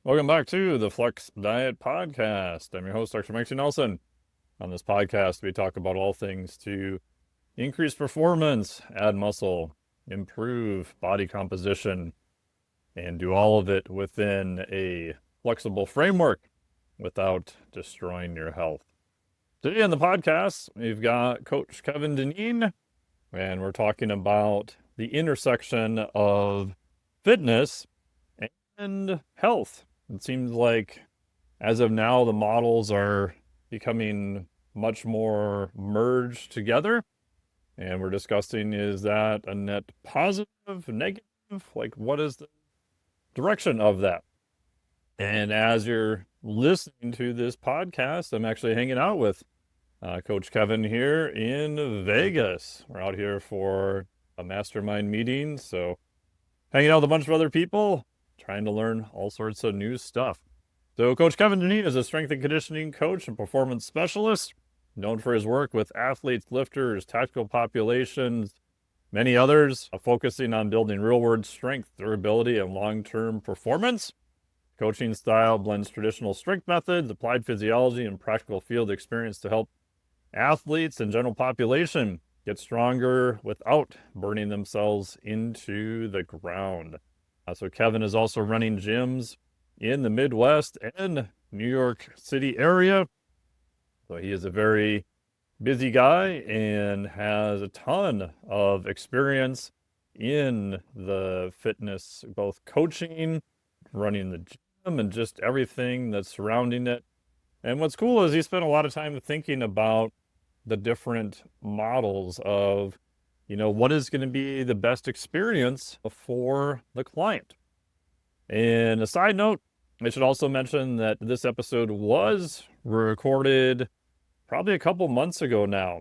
Welcome back to the Flex Diet Podcast. I'm your host, Dr. Mike Nelson. On this podcast, we talk about all things to increase performance, add muscle, improve body composition, and do all of it within a flexible framework without destroying your health. Today on the podcast, we've got Coach Kevin Dineen, and we're talking about the intersection of fitness and health. It seems like as of now, the models are becoming much more merged together. And we're discussing, is that a net positive, negative? Like, what is the direction of that? And as you're listening to this podcast, I'm actually hanging out with Coach Kevin here in Vegas. We're out here for a mastermind meeting. So, hanging out with a bunch of other people, trying to learn all sorts of new stuff. So Coach Kevin Dineen is a strength and conditioning coach and performance specialist, known for his work with athletes, lifters, tactical populations, many others, focusing on building real-world strength, durability, and long-term performance. Coaching style blends traditional strength methods, applied physiology, and practical field experience to help athletes and general population get stronger without burning themselves into the ground. So Kevin is also running gyms in the Midwest and New York City area. So he is a very busy guy and has a ton of experience in the fitness, both coaching, running the gym, and just everything that's surrounding it. And what's cool is he spent a lot of time thinking about the different models of, what is going to be the best experience for the client. And a side note, I should also mention that this episode was recorded probably a couple months ago now.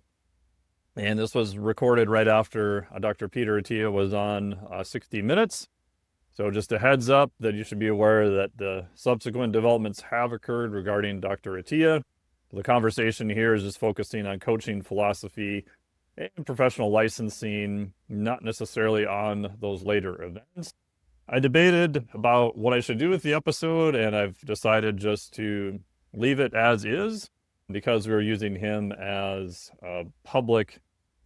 And this was recorded right after Dr. Peter Attia was on 60 Minutes. So just a heads up that you should be aware that the subsequent developments have occurred regarding Dr. Attia. The conversation here is just focusing on coaching philosophy and professional licensing, not necessarily on those later events. I debated about what I should do with the episode, and I've decided just to leave it as is because we're using him as a public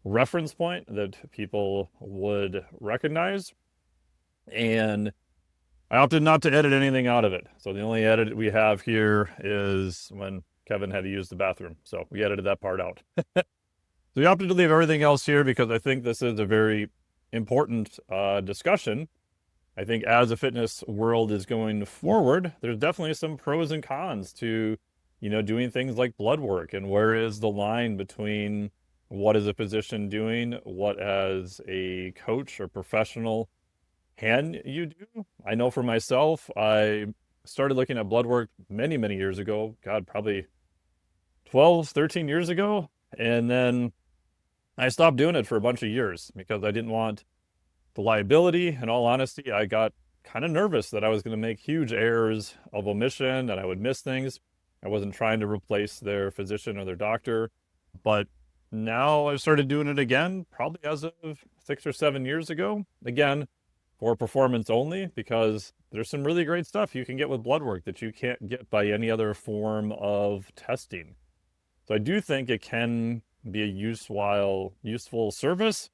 reference point that people would recognize. And I opted not to edit anything out of it. So the only edit we have here is when Kevin had to use the bathroom. So we edited that part out. So we opted to leave everything else here because I think this is a very important discussion. I think as the fitness world is going forward, there's definitely some pros and cons to, doing things like blood work, and where is the line between what is a physician doing, what as a coach or professional can you do? I know for myself, I started looking at blood work many, many years ago. God, probably 12, 13 years ago. And then I stopped doing it for a bunch of years because I didn't want the liability. In all honesty, I got kind of nervous that I was going to make huge errors of omission and I would miss things. I wasn't trying to replace their physician or their doctor, but now I've started doing it again, probably as of 6 or 7 years ago. Again, for performance only, because there's some really great stuff you can get with blood work that you can't get by any other form of testing. So I do think it can be a useful service,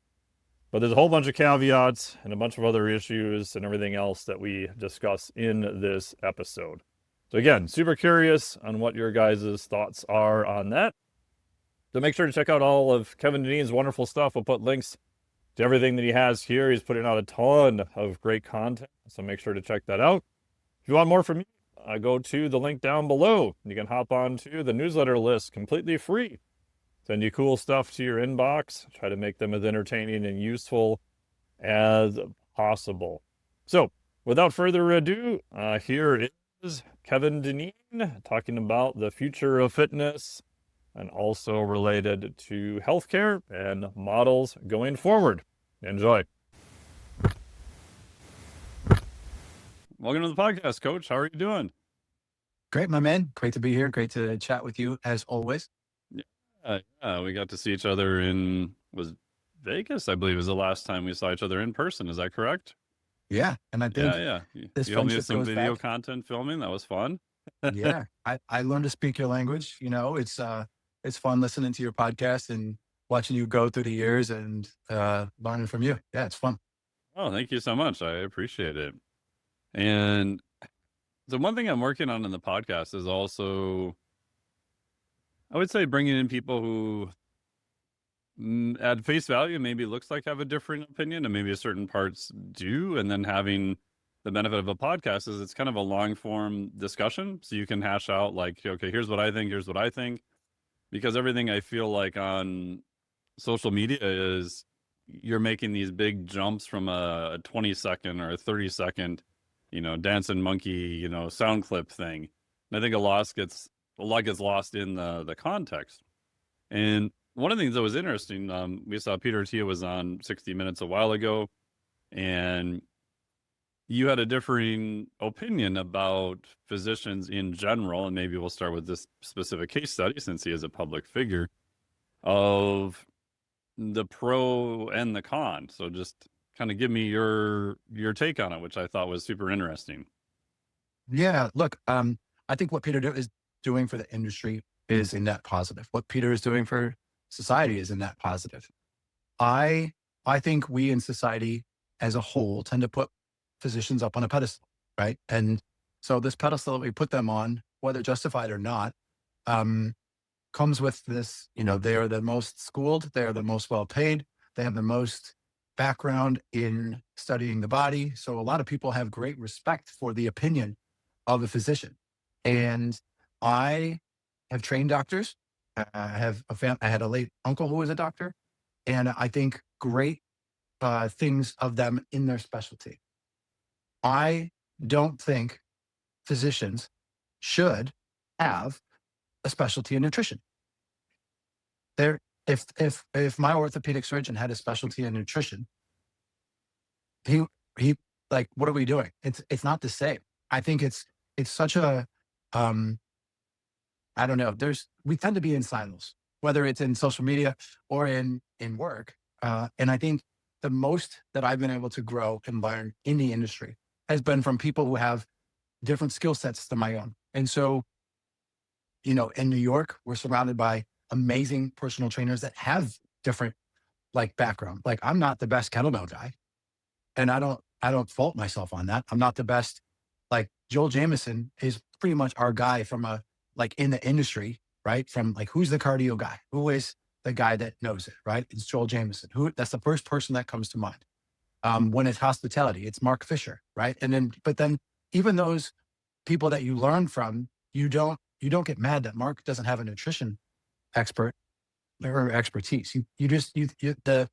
but there's a whole bunch of caveats and a bunch of other issues and everything else that we discuss in this episode. So again, super curious on what your guys' thoughts are on that. So make sure to check out all of Kevin Dineen's wonderful stuff. We'll put links to everything that he has here. He's putting out a ton of great content, so make sure to check that out. If you want more from me, go to the link down below. You can hop on to the newsletter list completely free. Send you cool stuff to your inbox. Try to make them as entertaining and useful as possible. So, without further ado, here is Kevin Dineen talking about the future of fitness and also related to healthcare and models going forward. Enjoy. Welcome to the podcast, Coach. How are you doing? Great, my man. Great to be here. Great to chat with you as always. Yeah, we got to see each other was Vegas, I believe, was the last time we saw each other in person. Is that correct? Yeah. And I Yeah, think yeah. this You helped me with friendship some goes video back. content filming. That was fun. Yeah. I learned to speak your language. It's fun listening to your podcast and watching you go through the years and learning from you. Yeah, it's fun. Oh, thank you so much. I appreciate it. And so one thing I'm working on in the podcast is also, I would say, bringing in people who at face value maybe looks like have a different opinion and maybe certain parts do, and then having the benefit of a podcast is it's kind of a long form discussion, so you can hash out like, okay, here's what I think, here's what I think, because everything I feel like on social media is you're making these big jumps from a 20-second or a 30-second, dancing monkey, sound clip thing. And I think a lot gets lost in the context. And one of the things that was interesting, we saw Peter Attia was on 60 Minutes a while ago, and you had a differing opinion about physicians in general, and maybe we'll start with this specific case study since he is a public figure, of the pro and the con. So just kind of give me your take on it, which I thought was super interesting. Yeah. Look, I think what is doing for the industry is a net positive. What Peter is doing for society is a net positive. I I think we in society as a whole tend to put physicians up on a pedestal, right? And so this pedestal that we put them on, whether justified or not, um, comes with this, they are the most schooled, they are the most well paid, they have the most background in studying the body. So a lot of people have great respect for the opinion of a physician. And I have trained doctors. I had a late uncle who was a doctor, and I think great things of them in their specialty. I don't think physicians should have a specialty in nutrition. There, if my orthopedic surgeon had a specialty in nutrition, he he like, what are we doing? It's not the same. I think it's such a um I don't know. We tend to be in silos, whether it's in social media or in work. And I think the most that I've been able to grow and learn in the industry has been from people who have different skill sets than my own. And so, in New York, we're surrounded by amazing personal trainers that have different like background. Like I'm not the best kettlebell guy, and I don't fault myself on that. I'm not the best. Like Joel Jameson is pretty much our guy from a like in the industry, right? From like who's the cardio guy? Who is the guy that knows it, right? It's Joel Jameson. Who that's the first person that comes to mind. When it's hospitality, it's Mark Fisher, right? But then even those people that you learn from, you don't get mad that Mark doesn't have a nutrition expert or expertise. The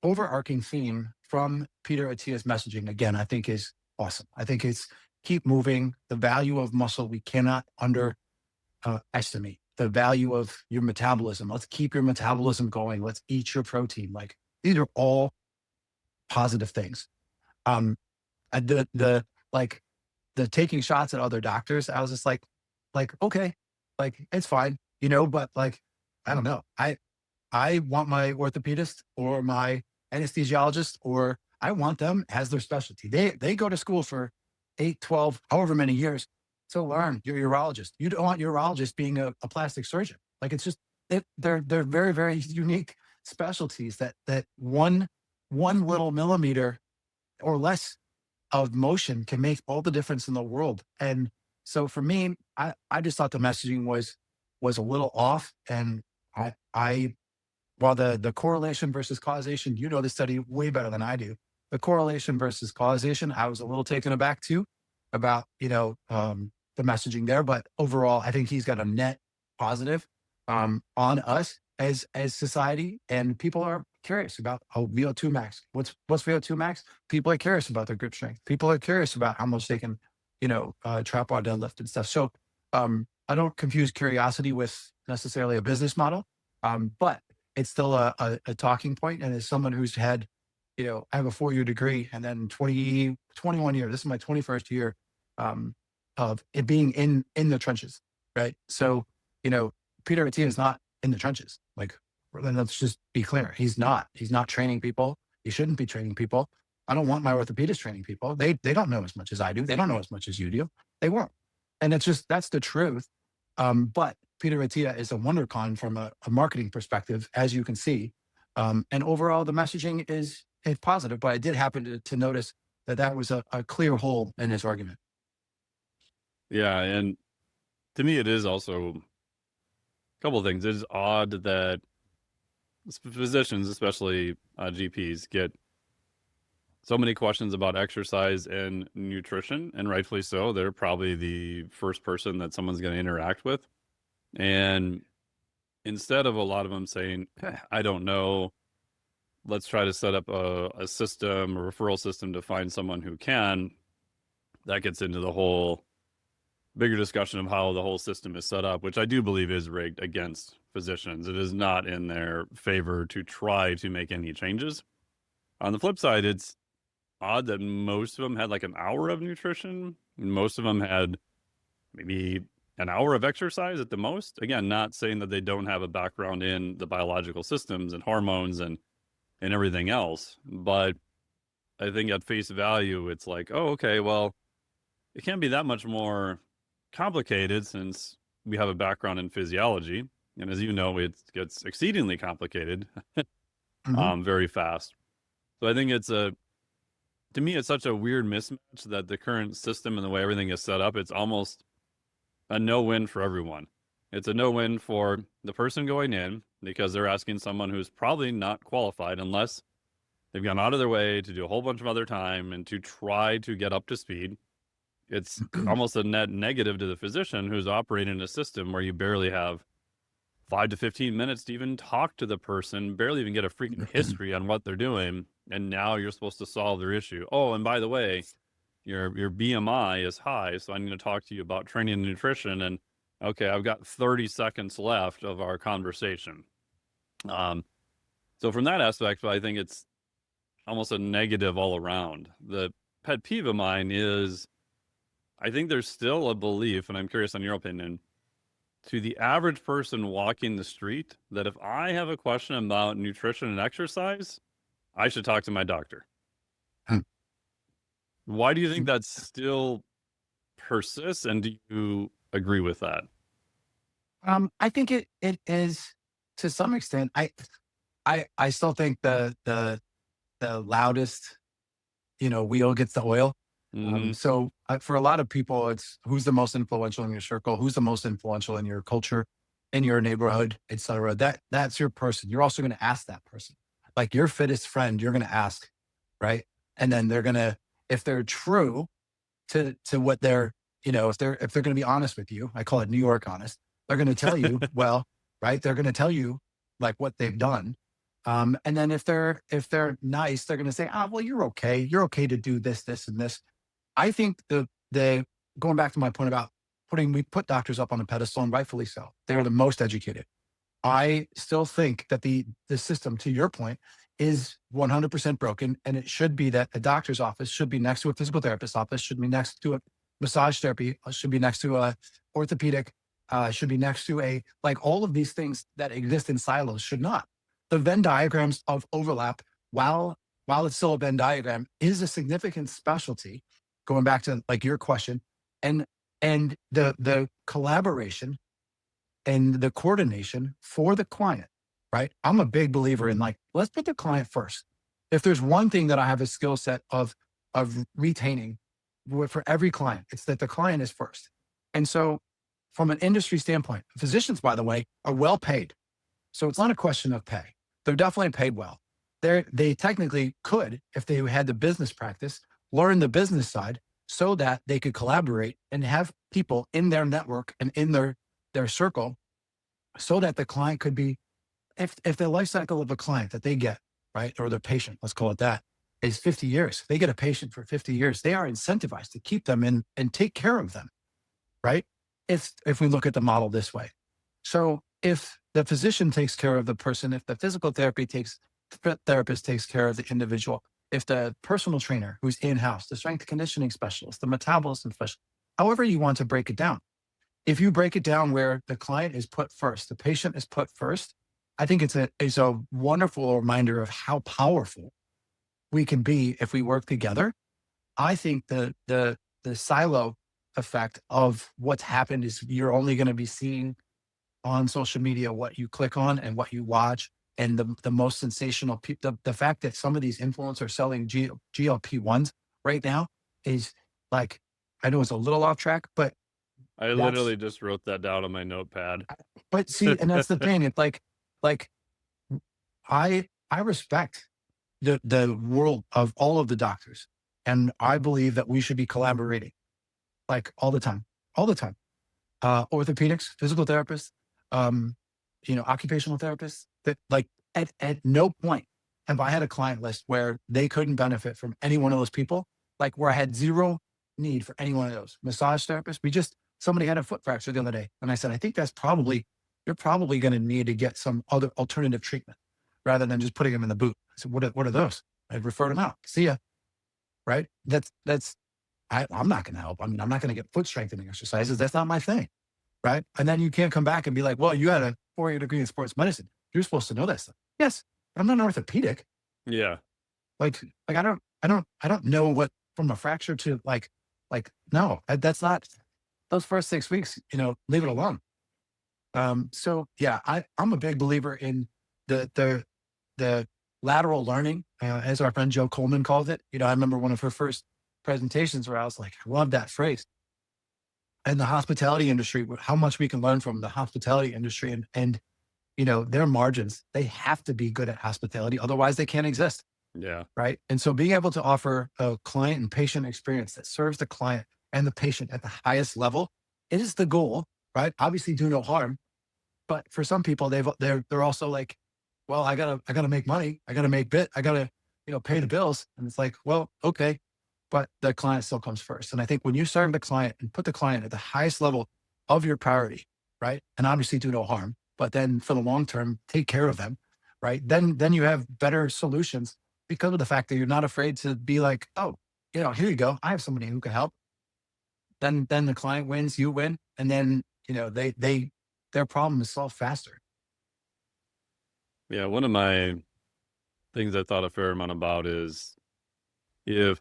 overarching theme from Peter Attia's messaging again, I think is awesome. I think it's keep moving. The value of muscle we cannot underestimate. The value of your metabolism. Let's keep your metabolism going. Let's eat your protein. Like these are all positive things. Um, and like the taking shots at other doctors, I was just like okay, like it's fine, but like I don't know. I want my orthopedist or my anesthesiologist, or I want them as their specialty. They go to school for 8, 12, however many years to learn your urologist. You don't want your urologist being a plastic surgeon. Like it's just they're very, very unique specialties that one little millimeter or less of motion can make all the difference in the world. And so for me, I just thought the messaging was a little off. And I while the correlation versus causation, the study way better than I do. The correlation versus causation, I was a little taken aback too about, the messaging there. But overall, I think he's got a net positive on us as society. And people are curious about VO2 max. What's VO2 max? People are curious about their grip strength. People are curious about how much they can, trap bar deadlift and stuff. So I don't confuse curiosity with necessarily a business model. But it's still a talking point. And as someone who's had, I have a 4-year degree and then 21 years, this is my 21st year of it being in the trenches, right? So, Peter Attia is not in the trenches. Like, let's just be clear. He's not training people. He shouldn't be training people. I don't want my orthopedist training people. They don't know as much as I do. They don't know as much as you do. They won't. And it's just, that's the truth. But Peter Attia is a WonderCon from a marketing perspective, as you can see. And overall, the messaging is positive. But I did happen to notice that was a clear hole in his argument. Yeah, and to me, it is also a couple of things. It is odd that physicians, especially GPs, get so many questions about exercise and nutrition, and rightfully so. They're probably the first person that someone's going to interact with. And instead of a lot of them saying, I don't know, let's try to set up a system, a referral system to find someone who can, that gets into the whole bigger discussion of how the whole system is set up, which I do believe is rigged against physicians. It is not in their favor to try to make any changes. On the flip side, it's odd that most of them had like an hour of nutrition. Most of them had maybe an hour of exercise at the most. Again, not saying that they don't have a background in the biological systems and hormones and everything else, but I think at face value, it's like, oh, okay, well, it can't be that much more complicated since we have a background in physiology. And as you know, it gets exceedingly complicated very fast. So I think to me, it's such a weird mismatch that the current system and the way everything is set up, it's almost a no-win for everyone. It's a no-win for the person going in because they're asking someone who's probably not qualified unless they've gone out of their way to do a whole bunch of other time and to try to get up to speed. It's almost a net negative to the physician who's operating in a system where you barely have 5 to 15 minutes to even talk to the person, barely even get a freaking history on what they're doing. And now you're supposed to solve their issue. Oh, and by the way, your BMI is high, so I need to talk to you about training and nutrition. And okay, I've got 30 seconds left of our conversation. So from that aspect, I think it's almost a negative all around. The pet peeve of mine is I think there's still a belief, and I'm curious on your opinion, to the average person walking the street that if I have a question about nutrition and exercise, I should talk to my doctor. Why do you think that still persists, and do you agree with that? I think it is to some extent. I still think the loudest, wheel gets the oil. So for a lot of people, it's who's the most influential in your circle, who's the most influential in your culture, in your neighborhood, et cetera. That's your person. You're also going to ask that person, like your fittest friend, you're going to ask, right? And then they're going to, if they're true to what they're, if they're going to be honest with you, I call it New York honest. They're going to tell you, well, right? They're going to tell you like what they've done. And then if they're nice, they're going to say, well, you're okay. You're okay to do this, this, and this. I think the going back to my point about we put doctors up on a pedestal, and rightfully so. They're the most educated. I still think that the system, to your point, is 100% broken, and it should be that a doctor's office should be next to a physical therapist's office, should be next to a massage therapy, should be next to a orthopedic, should be next to like all of these things that exist in silos should not. The Venn diagrams of overlap, while it's still a Venn diagram, is a significant specialty. Going back to like your question, and the collaboration and the coordination for the client, right? I'm a big believer in like, let's put the client first. If there's one thing that I have a skill set of retaining for every client, it's that the client is first. And so from an industry standpoint, physicians, by the way, are well paid. So it's not a question of pay. They're definitely paid well. They technically could, if they had the business practice, learn the business side so that they could collaborate and have people in their network and in their circle so that the client could be, if the life cycle of a client that they get, right, or the patient, let's call it that, is 50 years. They get a patient for 50 years. They are incentivized to keep them in and take care of them, right? If we look at the model this way. So if the physician takes care of the person, if the physical therapist takes care of the individual, if the personal trainer who's in-house, the strength conditioning specialist, the metabolism specialist, however you want to break it down. If you break it down where the client is put first, the patient is put first, I think it's a wonderful reminder of how powerful we can be if we work together. I think the silo effect of what's happened is you're only going to be seeing on social media what you click on and what you watch, and the most sensational the fact that some of these influencers are selling GLP-1s right now is like, I know it's a little off track, but I that's literally just wrote that down on my notepad. but see, and that's the thing. It's like I respect the world of all of the doctors, and I believe that we should be collaborating like all the time. Orthopedics, physical therapists, um, occupational therapists, that like at no point have I had a client list where they couldn't benefit from any one of those people, like where I had zero need for any one of those. Massage therapists, somebody had a foot fracture the other day. And I said, I think you're probably going to need to get some other alternative treatment rather than just putting them in the boot. I said, what are those? I referred them out. See ya. Right. I'm not going to help. I mean, I'm not going to get foot strengthening exercises. That's not my thing. Right. And then you can't come back and be like, well, you had a 4-year degree in sports medicine. You're supposed to know that stuff. Yes. I'm not an orthopedic. Yeah. Like I don't know what from a fracture to no, that's not those first 6 weeks, leave it alone. So yeah, I'm a big believer in the lateral learning, as our friend Joe Coleman calls it. I remember one of her first presentations where I was like, I love that phrase. And the hospitality industry, how much we can learn from the hospitality industry and their margins, they have to be good at hospitality. Otherwise they can't exist. Yeah. Right. And so being able to offer a client and patient experience that serves the client and the patient at the highest level is the goal, right? Obviously do no harm. But for some people, they're also like, well, I gotta make money. I gotta I gotta, pay the bills. And it's like, well, okay. But the client still comes first. And I think when you serve the client and put the client at the highest level of your priority, right? And obviously do no harm, but then for the long term, take care of them, right? Then you have better solutions because of the fact that you're not afraid to be like, oh, here you go. I have somebody who can help. Then the client wins, you win. And then, their problem is solved faster. Yeah. One of my things I thought a fair amount about is so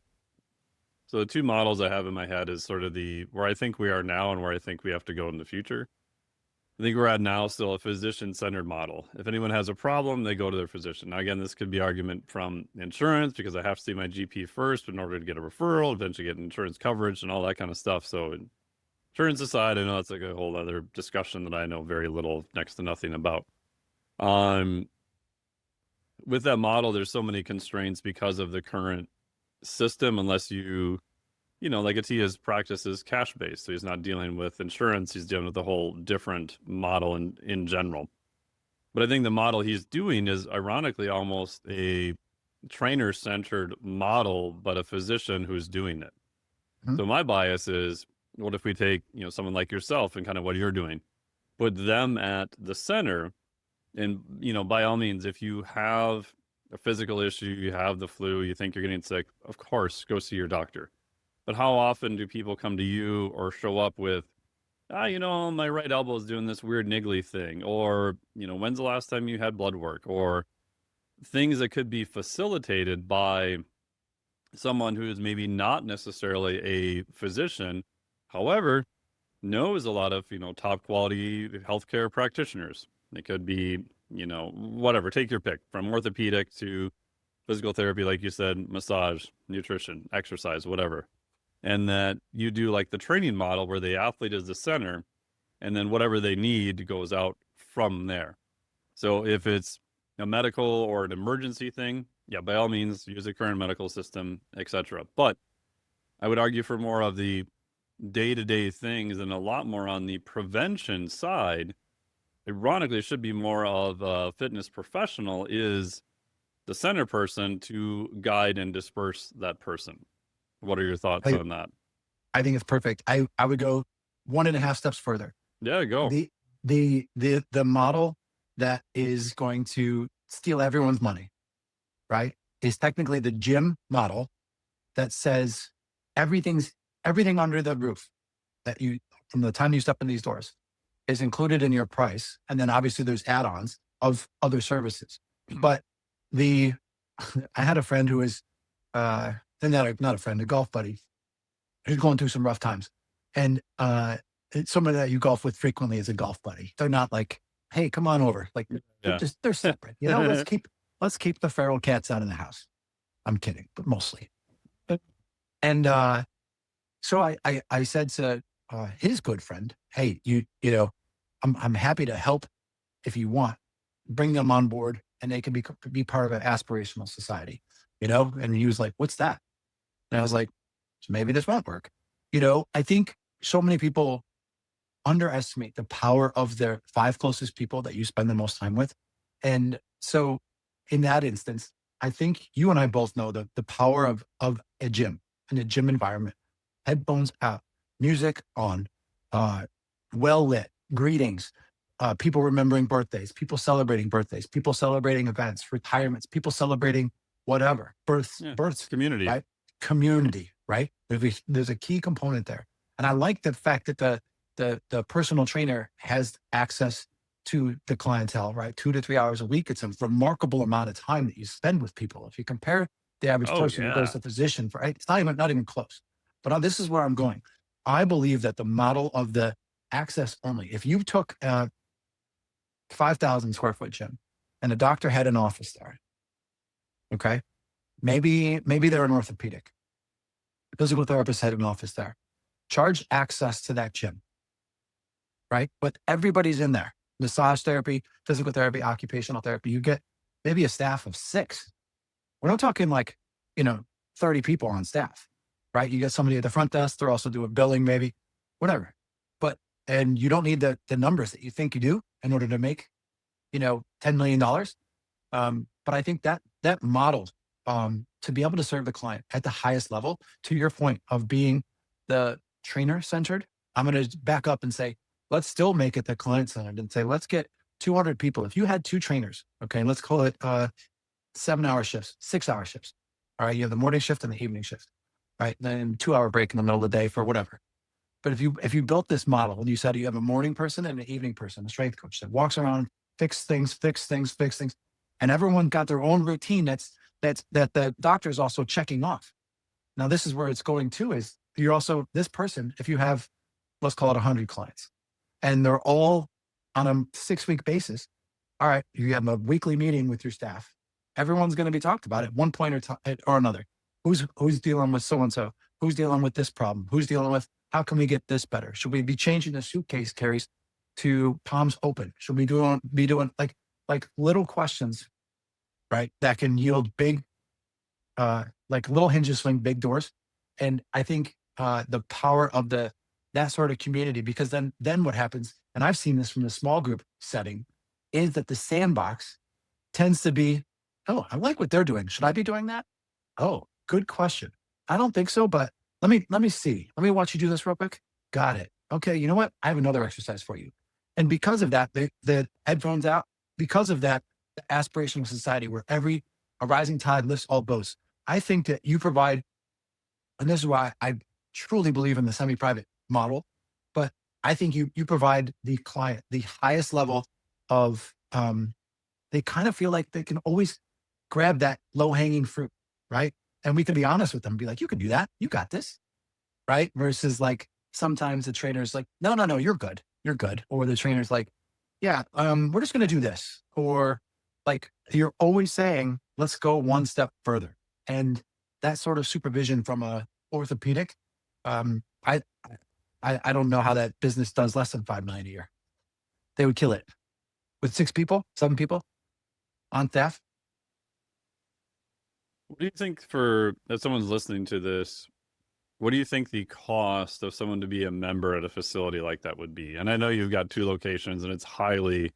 the two models I have in my head is sort of where I think we are now and where I think we have to go in the future. I think we're at now still a physician-centered model. If anyone has a problem, they go to their physician. Now, again, this could be argument from insurance because I have to see my GP first in order to get a referral, eventually get insurance coverage and all that kind of stuff. So insurance aside, I know that's like a whole other discussion that I know very little, next to nothing about. With that model, there's so many constraints because of the current system, unless like Attia's practice is cash-based, so he's not dealing with insurance, he's dealing with a whole different model in general. But I think the model he's doing is ironically almost a trainer-centered model, but a physician who's doing it. Mm-hmm. So my bias is, what if we take, someone like yourself and kind of what you're doing, put them at the center, and, by all means, if you have a physical issue, you have the flu, you think you're getting sick, of course, go see your doctor. But how often do people come to you or show up with, my right elbow is doing this weird niggly thing, or, when's the last time you had blood work, or things that could be facilitated by someone who is maybe not necessarily a physician, however, knows a lot of, top quality healthcare practitioners. It could be, whatever, take your pick, from orthopedic to physical therapy, like you said, massage, nutrition, exercise, whatever. And that you do like the training model where the athlete is the center, and then whatever they need goes out from there. So if it's a medical or an emergency thing, yeah, by all means, use the current medical system, etc. But I would argue for more of the day-to-day things and a lot more on the prevention side. Ironically, it should be more of a fitness professional is the center person to guide and disperse that person. What are your thoughts on that? I think it's perfect. I would go 1.5 steps further. Yeah, go. The model that is going to steal everyone's money, right, is technically the gym model that says everything under the roof that from the time you step in these doors is included in your price. And then obviously there's add-ons of other services. But I had a friend who was not a friend, a golf buddy, who's going through some rough times. And it's someone that you golf with frequently is a golf buddy. They're not like, hey, come on over. Like Yeah. they're separate. You know, let's keep the feral cats out of the house. I'm kidding, but mostly. And so I said to his good friend, hey, you know, I'm happy to help if you want. Bring them on board, and they can be part of an aspirational society, you know? And he was like, what's that? And I was like, so maybe this won't work. You know, I think so many people underestimate the power of their 5 closest people that you spend the most time with. And so in that instance, I think you and I both know the power of a gym and a gym environment, headphones out, music on, well lit, greetings, people remembering birthdays, people celebrating birthdays, people celebrating events, retirements, people celebrating whatever, births, Community. right? Community, right? There's a key component there. And I like the fact that the personal trainer has access to the clientele, right? 2 to 3 hours a week. It's a remarkable amount of time that you spend with people. If you compare the average person who goes to a physician for, it's not even close. But this is where I'm going. I believe that the model of the access only, if you took a 5,000 square foot gym and a doctor had an office there, okay, maybe they're an orthopedic, a physical therapist had an office there, charge access to that gym, right? But everybody's in there. Massage therapy, physical therapy, occupational therapy. You get maybe a staff of 6. We're not talking like, 30 people on staff, right? You get somebody at the front desk. They're also doing billing, maybe, whatever. And you don't need the numbers that you think you do in order to make, $10 million. But I think that model, to be able to serve the client at the highest level, to your point of being the trainer centered, I'm going to back up and say, let's still make it the client centered and say, let's get 200 people. If you had 2 trainers, okay, let's call it 7-hour shifts, 6-hour shifts. All right. You have the morning shift and the evening shift, right? Then 2-hour break in the middle of the day for whatever. But if you built this model and you said you have a morning person and an evening person, a strength coach that walks around, fix things, and everyone got their own routine that the doctor is also checking off. Now, this is where it's going to is you're also this person, if you have, let's call it 100 clients, and they're all on a 6-week basis. All right, you have a weekly meeting with your staff. Everyone's going to be talked about at one point or another. Who's dealing with so-and-so? Who's dealing with this problem? Who's dealing with, how can we get this better? Should we be changing the suitcase carries to palms open? Should we be doing like little questions, right? That can yield big, like little hinges swing big doors. And I think the power of that sort of community, because then what happens, and I've seen this from the small group setting, is that the sandbox tends to be, oh, I like what they're doing. Should I be doing that? Oh, good question. I don't think so, but let me see. Let me watch you do this real quick. Got it. Okay, you know what? I have another exercise for you. And because of that, the headphones out, because of that, the aspirational society where a rising tide lifts all boats. I think that you provide, and this is why I truly believe in the semi-private model, but I think you provide the client the highest level of, they kind of feel like they can always grab that low-hanging fruit, right? And we can be honest with them, be like, you can do that. You got this, right? Versus like sometimes the trainer's like, no, you're good. You're good. Or the trainer's like, yeah, we're just going to do this. Or like, you're always saying, let's go one step further. And that sort of supervision from a orthopedic, I don't know how that business does less than 5 million a year. They would kill it with 6 people, 7 people on staff. What do you think if someone's listening to this, what do you think the cost of someone to be a member at a facility like that would be? And I know you've got 2 locations and it's highly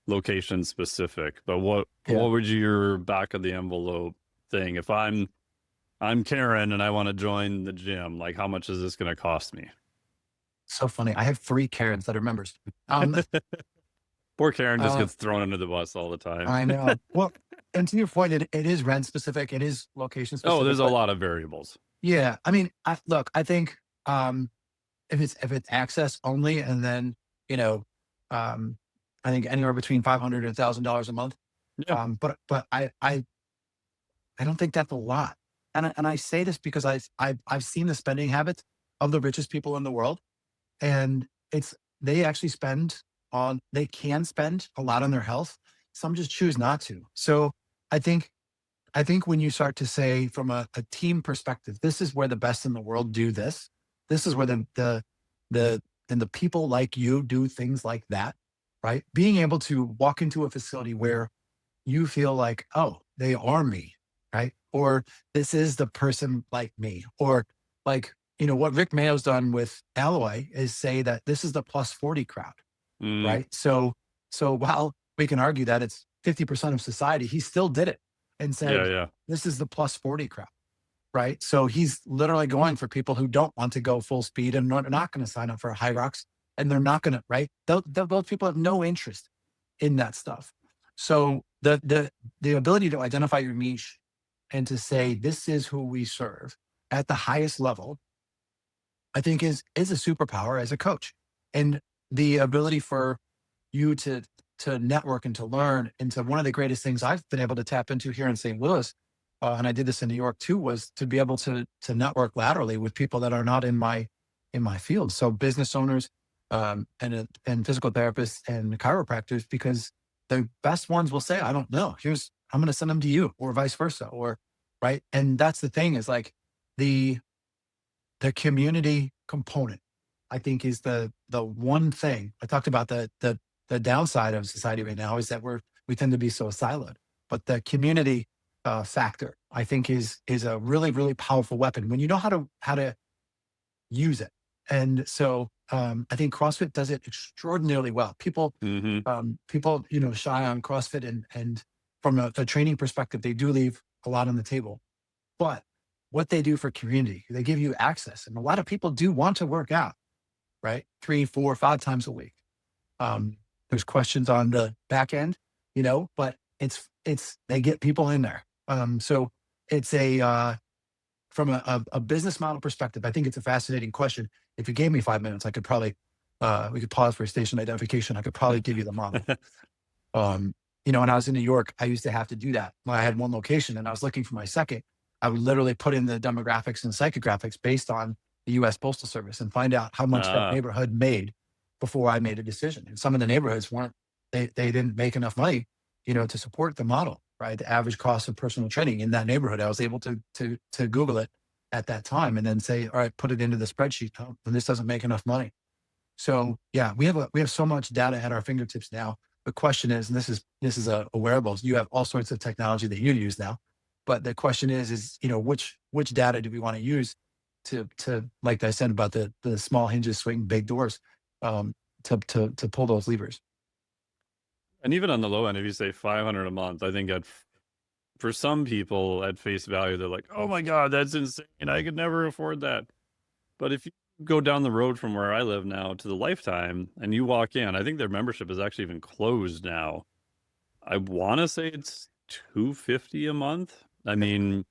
location specific, but what would your back of the envelope thing? If I'm Karen and I want to join the gym, like how much is this going to cost me? So funny. I have 3 Karens that are members. Poor Karen just gets thrown under the bus all the time. I know. Well, and to your point, it is rent specific. It is location specific. Oh, there's a lot of variables. Yeah. I mean, I think, if it's access only, and then, I think anywhere between $500 and $1,000 a month. Yeah. But I don't think that's a lot. and I say this because I've seen the spending habits of the richest people in the world, and they actually they can spend a lot on their health. Some just choose not to. So I think when you start to say from a team perspective, this is where the best in the world do this. This is where the and the people like you do things like that, right? Being able to walk into a facility where you feel like, oh, they are me, right? Or this is the person like me, or like, what Rick Mayo's done with Alloy is say that this is the plus 40 crowd, Mm, right? So while we can argue that it's 50% of society, he still did it and yeah, said, yeah. this is the plus 40 crowd, right? So he's literally going for people who don't want to go full speed and are not going to sign up for High Rocks, and they're not going to, right? Those people have no interest in that stuff. So the ability to identify your niche and to say, this is who we serve at the highest level, I think is a superpower as a coach. And the ability for you to network and to learn into one of the greatest things I've been able to tap into here in St. Louis, and I did this in New York too, was to be able to network laterally with people that are not in my field. So business owners, and physical therapists and chiropractors, because the best ones will say, I don't know. I'm going to send them to you, or vice versa, or right. And that's the thing, is like the the community component, I think, is the one thing. I talked about the downside of society right now is that we tend to be so siloed, but the community factor, I think, is a really, really powerful weapon when you know how to use it. And so I think CrossFit does it extraordinarily well. hmm People, shy on CrossFit, and from a training perspective, they do leave a lot on the table. But what they do for community, they give you access. And a lot of people do want to work out, right? 3, 4, 5 times a week. There's questions on the back end, but they get people in there. So it's from a business model perspective, I think it's a fascinating question. If you gave me 5 minutes, I could probably, we could pause for station identification. I could probably give you the model. Um, when I was in New York, I used to have to do that. When I had one location and I was looking for my second, I would literally put in the demographics and psychographics based on the US Postal Service and find out how much that Ah, neighborhood made before I made a decision. And some of the neighborhoods they didn't make enough money, to support the model, right? The average cost of personal training in that neighborhood. I was able to Google it at that time and then say, all right, put it into the spreadsheet. Oh, and this doesn't make enough money. So yeah, we have so much data at our fingertips now. The question is, and this is a wearables. You have all sorts of technology that you use now, but the question is which data do we want to use to like I said about the small hinges swing big doors, to pull those levers. and even on the low end, if you say 500 a month, I think for some people at face value, they're like, "Oh my God, that's insane! I could never afford that." But if you go down the road from where I live now to the Lifetime, and you walk in, I think their membership is actually even closed now. I want to say it's 250 a month. I mean,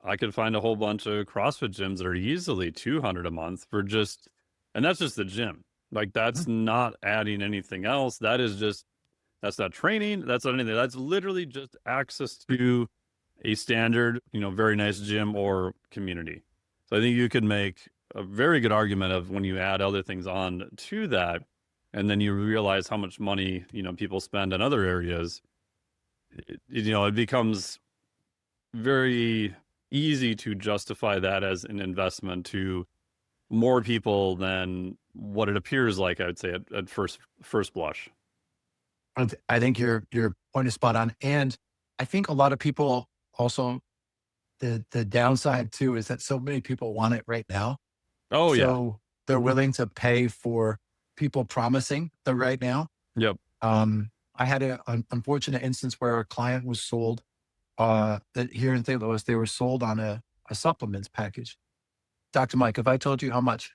I could find a whole bunch of CrossFit gyms that are easily 200 a month for just, and that's just the gym. Like that's Mhm. not adding anything else. That's not training. That's not anything. That's literally just access to a standard, very nice gym or community. So I think you could make a very good argument of when you add other things on to that, and then you realize how much money, people spend in other areas. It becomes very easy to justify that as an investment to more people than what it appears like, I would say at first blush. I think your point is spot on, and I think a lot of people also, the downside too is that so many people want it right now. Oh yeah. So they're willing to pay for people promising the right now. Yep. I had an unfortunate instance where a client was sold, that here in St. Louis, they were sold on a supplements package. Dr. Mike, if I told you how much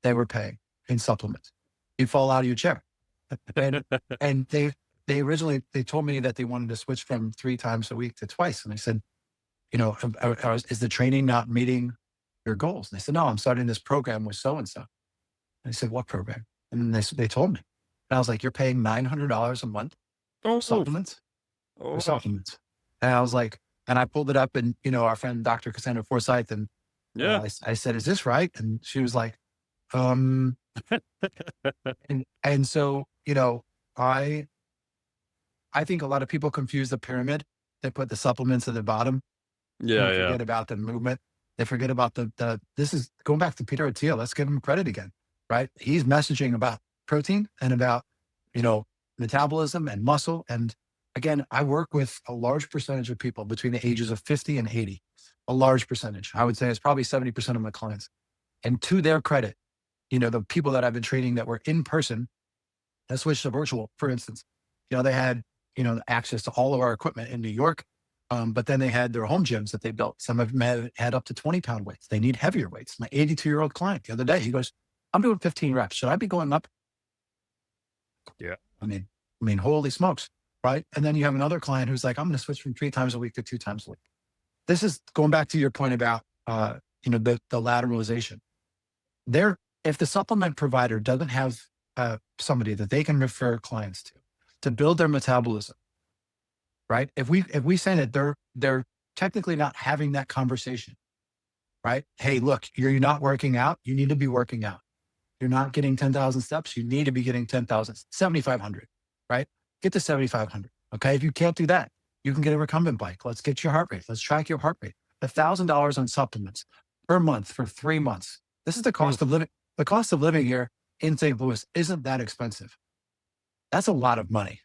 they were paying in supplements, you'd fall out of your chair. And and they originally they told me that they wanted to switch from 3 times a week to twice. And I said, is the training not meeting your goals? And they said, no, I'm starting this program with so and so. And I said, what program? And then they told me. And I was like, you're paying $900 a month for Oh, supplements? For oh, supplements. And I was like, And I pulled it up and, our friend, Dr. Cassandra Forsyth, and Yeah. I said, is this right? And she was like, um, and so, I think a lot of people confuse the pyramid. They put the supplements at the bottom and Yeah. they Yeah. forget about the movement. They forget about this is going back to Peter Attia. Let's give him credit again, right? He's messaging about protein and about, you know, metabolism and muscle. And again, I work with a large percentage of people between the ages of 50 and 80, a large percentage. I would say it's probably 70% of my clients. And to their credit, the people that I've been training that were in person that switched to virtual, for instance, they had, access to all of our equipment in New York. But then they had their home gyms that they built. Some of them had up to 20-pound weights. They need heavier weights. My 82-year-old client the other day, he goes, I'm doing 15 reps. Should I be going up? Yeah. I mean, holy smokes. Right. And then you have another client who's like, I'm going to switch from 3 times a week to 2 times a week. This is going back to your point about, the lateralization. If the supplement provider doesn't have somebody that they can refer clients to build their metabolism, right? If we say that they're technically not having that conversation, right? Hey, look, you're not working out. You need to be working out. You're not getting 10,000 steps. You need to be getting 10,000, 7,500, right? Get to 7,500. Okay. If you can't do that, you can get a recumbent bike. Let's get your heart rate. Let's track your heart rate. $1,000 on supplements per month for 3 months. This is the cost of living. The cost of living here in St. Louis isn't that expensive. That's a lot of money,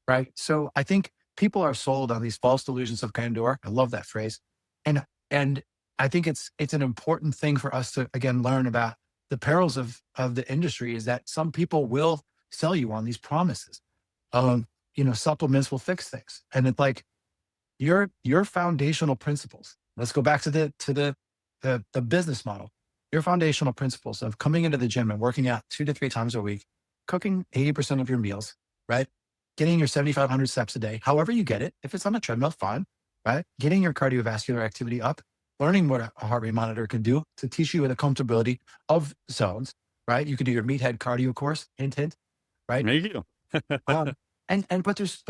right? So I think people are sold on these false delusions of grandeur. I love that phrase. And I think it's an important thing for us to, again, learn about the perils of the industry is that some people will sell you on these promises. Supplements will fix things. And it's like your foundational principles. Let's go back to the business model. Your foundational principles of coming into the gym and working out 2 to 3 times a week, cooking 80% of your meals, right? Getting your 7,500 steps a day, however you get it. If it's on a treadmill, fine, right? Getting your cardiovascular activity up, learning what a heart rate monitor can do to teach you the comfortability of zones, right? You could do your meathead cardio course, hint, hint, right? Thank you. But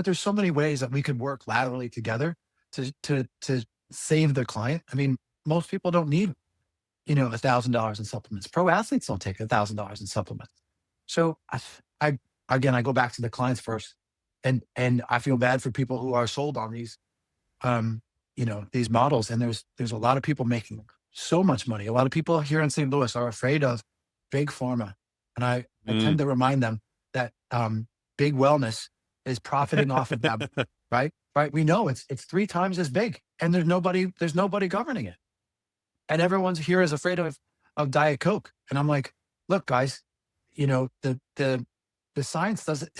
there's so many ways that we could work laterally together to save the client. I mean, most people don't need, $1,000 in supplements. Pro athletes don't take $1,000 in supplements. So I again, I go back to the clients first, and I feel bad for people who are sold on these, these models. And there's a lot of people making so much money. A lot of people here in St. Louis are afraid of big pharma, and I tend to remind them that big wellness is profiting off of them, right? Right. We know it's 3 times as big, and there's nobody governing it. And everyone's here is afraid of Diet Coke. And I'm like, look, guys, the science doesn't,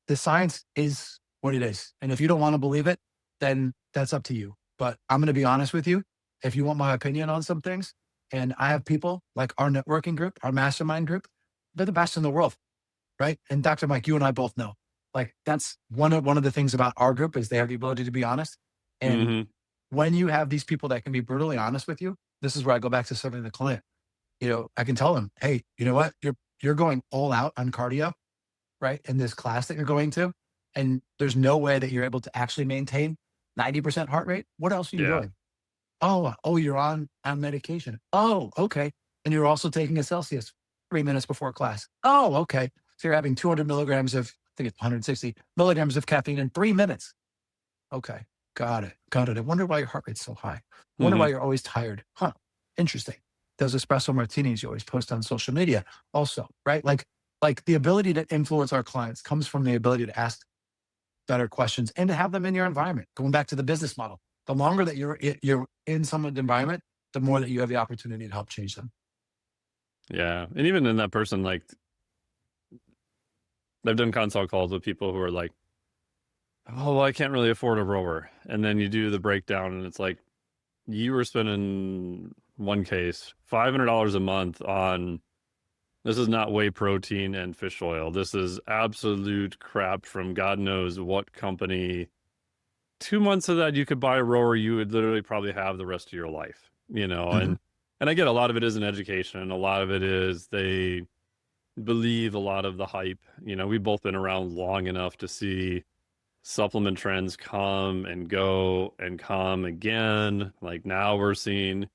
the science is what it is. And if you don't want to believe it, then that's up to you. But I'm going to be honest with you. If you want my opinion on some things, and I have people like our networking group, our mastermind group, they're the best in the world. Right. And Dr. Mike, you and I both know, like, that's one of the things about our group is they have the ability to be honest. And when you have these people that can be brutally honest with you, this is where I go back to serving the client. I can tell them, hey, you know what? You're going all out on cardio, right? In this class that you're going to, and there's no way that you're able to actually maintain 90% heart rate. What else are you doing? Oh, you're on medication. Oh, okay. And you're also taking a Celsius 3 minutes before class. Oh, okay. So you're having 200 milligrams of, I think it's 160 milligrams of caffeine in 3 minutes. Okay. Got it. I wonder why your heart rate's so high. I wonder why you're always tired. Huh. Interesting. Those espresso martinis you always post on social media also, right? Like the ability to influence our clients comes from the ability to ask better questions and to have them in your environment. Going back to the business model, the longer that you're in someone's environment, the more that you have the opportunity to help change them. Yeah. And even in that person, like, I've done consult calls with people who are like, oh, well, I can't really afford a rower. And then you do the breakdown and it's like, you were spending, one case, $500 a month on, this is not whey protein and fish oil. This is absolute crap from God knows what company. 2 months of that, you could buy a rower you would literally probably have the rest of your life, and I get a lot of it is an education. A lot of it is they believe a lot of the hype. We've both been around long enough to see supplement trends come and go and come again. Like now we're seeing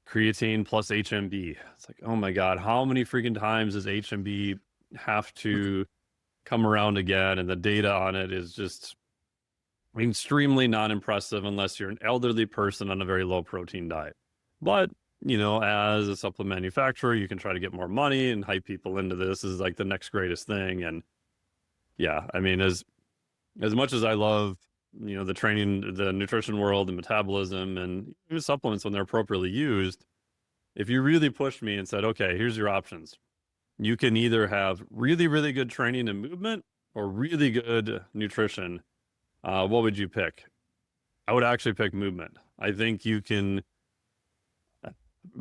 creatine plus HMB. It's like, oh my God, how many freaking times does HMB have to come around again? And the data on it is just extremely non-impressive unless you're an elderly person on a very low protein diet. But, as a supplement manufacturer, you can try to get more money and hype people into this is like the next greatest thing. And yeah, I mean, as much as I love, the training, the nutrition world and metabolism and even supplements when they're appropriately used, if you really pushed me and said, okay, here's your options. You can either have really, really good training and movement or really good nutrition. What would you pick? I would actually pick movement. I think you can,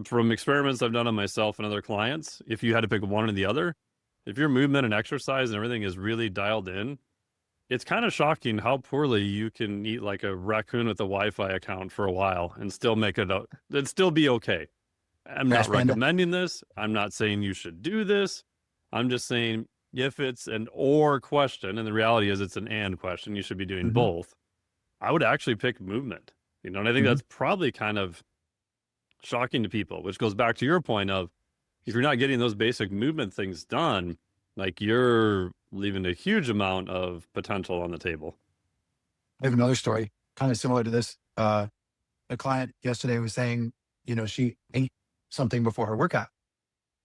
from experiments I've done on myself and other clients, if you had to pick one or the other, if your movement and exercise and everything is really dialed in, it's kind of shocking how poorly you can eat like a raccoon with a Wi-Fi account for a while and still make it out. It'd still be okay. I'm not recommending this. I'm not saying you should do this. I'm just saying if it's an or question, and the reality is it's an and question, you should be doing both. I would actually pick movement, and I think that's probably kind of shocking to people, which goes back to your point of if you're not getting those basic movement things done, like you're leaving a huge amount of potential on the table. I have another story kind of similar to this. A client yesterday was saying, she ate something before her workout.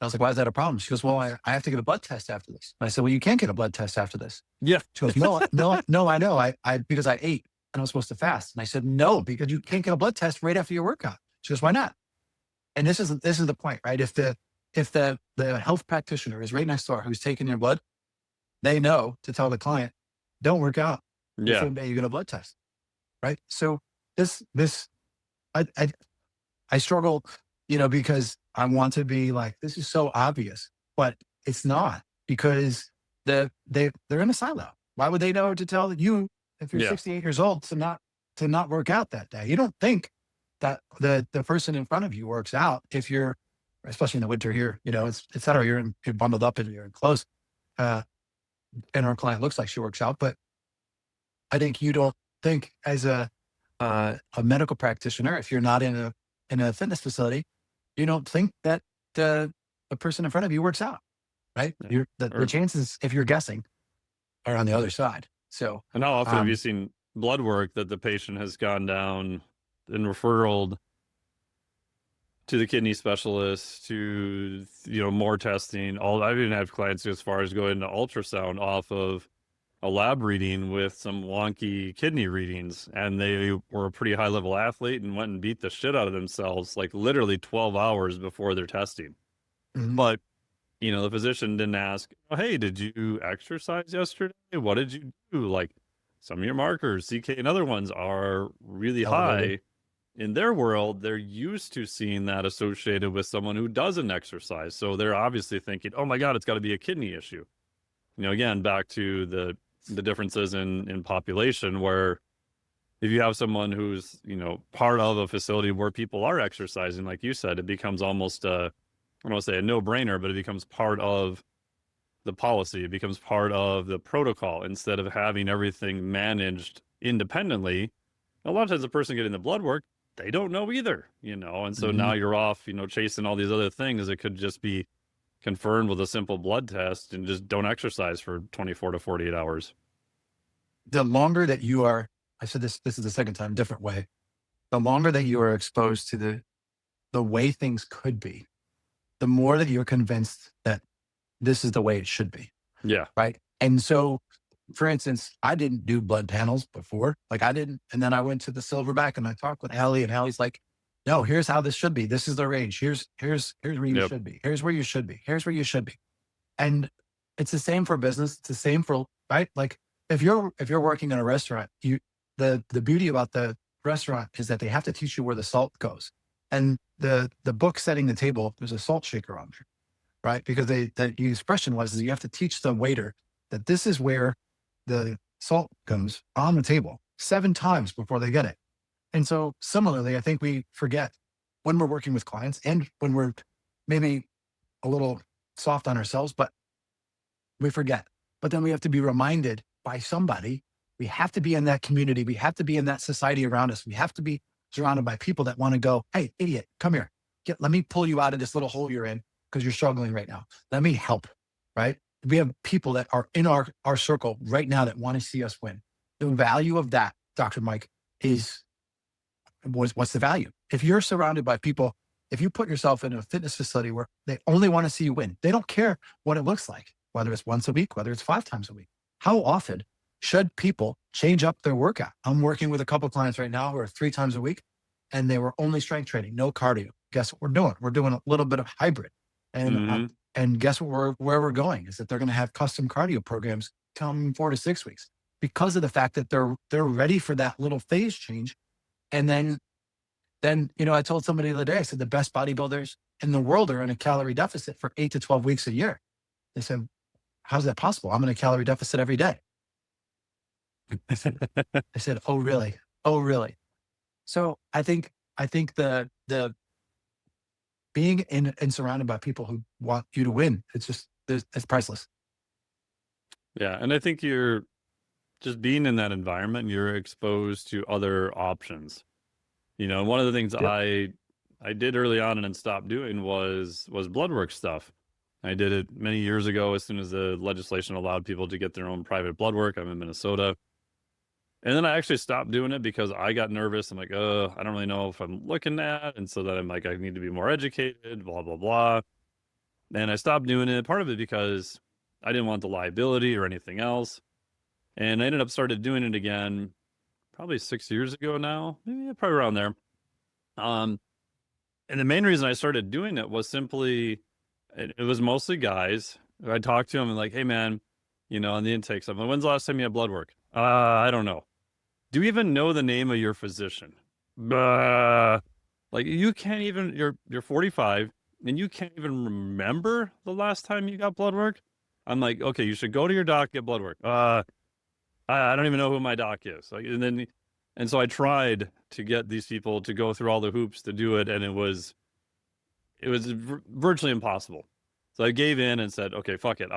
I was like, why is that a problem? She goes, well, I have to get a blood test after this. And I said, well, you can't get a blood test after this. Yeah. She goes, no, I know. I because I ate and I was supposed to fast. And I said, no, because you can't get a blood test right after your workout. She goes, why not? And this is the point, right? If the health practitioner is right next door who's taking your blood, they know to tell the client, don't work out. Yeah. The same day you get a blood test. Right. So I struggle, because I want to be like, this is so obvious, but it's not, because they're in a silo. Why would they know to tell you if you're 68 years old to not work out that day? You don't think that the person in front of you works out if you're, especially in the winter here, it's et cetera, you're bundled up and you're in clothes. And our client looks like she works out, but I think you don't think as a medical practitioner, if you're not in a fitness facility, you don't think that the person in front of you works out, right? The chances, if you're guessing, are on the other side. So, and how often have you seen blood work that the patient has gone down and referred to the kidney specialist to, more testing? I even have clients as far as going to ultrasound off of a lab reading with some wonky kidney readings, and they were a pretty high level athlete and went and beat the shit out of themselves, like literally 12 hours before their testing. But, the physician didn't ask, oh, hey, did you exercise yesterday? What did you do? Like some of your markers, CK and other ones are really high. In their world, they're used to seeing that associated with someone who doesn't exercise. So they're obviously thinking, oh my God, it's got to be a kidney issue. Again, back to the differences in population, where if you have someone who's, part of a facility where people are exercising, like you said, it becomes almost I don't want to say a no-brainer, but it becomes part of the policy. It becomes part of the protocol instead of having everything managed independently. A lot of times the person getting the blood work, they don't know either, and so now you're off, chasing all these other things that could just be confirmed with a simple blood test, and just don't exercise for 24 to 48 hours. The longer that you are, I said this is the second time, different way. The longer that you are exposed to the way things could be, the more that you're convinced that this is the way it should be. Yeah. Right. And so, for instance, I didn't do blood panels before. Like I didn't. And then I went to the Silverback and I talked with Hallie, and Hallie's like, no, here's how this should be. This is the range. Here's where you should be. Here's where you should be. Here's where you should be. And it's the same for business. It's the same for, right? Like if you're working in a restaurant, the beauty about the restaurant is that they have to teach you where the salt goes. And the book Setting the Table, there's a salt shaker on there, right? Because the expression was you have to teach the waiter that this is where the salt goes on the table 7 times before they get it. And so similarly, I think we forget when we're working with clients and when we're maybe a little soft on ourselves, but we forget. But then we have to be reminded by somebody We have to be in that community. We have to be in that society around us. We have to be surrounded by people that want to go, hey, idiot, come here. Let me pull you out of this little hole you're in because you're struggling right now. Let me help, right? We have people that are in our circle right now that want to see us win. The value of that, Dr. Mike, is what's the value? If you're surrounded by people, if you put yourself in a fitness facility where they only want to see you win, they don't care what it looks like, whether it's once a week, whether it's 5 times a week. How often should people change up their workout? I'm working with a couple of clients right now who are 3 times a week, and they were only strength training, no cardio. Guess what we're doing? We're doing a little bit of hybrid. And guess where we're going is that they're going to have custom cardio programs come 4 to 6 weeks because of the fact that they're ready for that little phase change. And then, I told somebody the other day, I said, the best bodybuilders in the world are in a calorie deficit for 8 to 12 weeks a year. They said, how's that possible? I'm in a calorie deficit every day. I said, oh, really? Oh, really? So I think the being in and surrounded by people who want you to win, it's priceless. Yeah. And I think you're just being in that environment, you're exposed to other options. One of the things I did early on and then stopped doing was blood work stuff. I did it many years ago as soon as the legislation allowed people to get their own private blood work. I'm in Minnesota. And then I actually stopped doing it because I got nervous. I'm like, I don't really know if I'm looking at. And so then I'm like, I need to be more educated, blah, blah, blah. And I stopped doing it. Part of it because I didn't want the liability or anything else. And I ended up started doing it again, probably 6 years ago now, maybe probably around there. And the main reason I started doing it was simply, it was mostly guys. I talked to them and like, hey man, on the intakes, I'm like, when's the last time you had blood work? I don't know. Do you even know the name of your physician? Like you can't even, you're 45 and you can't even remember the last time you got blood work. I'm like, okay, you should go to your doc, get blood work. I don't even know who my doc is. Like, and so I tried to get these people to go through all the hoops to do it. And it was virtually impossible. So I gave in and said, okay, fuck it.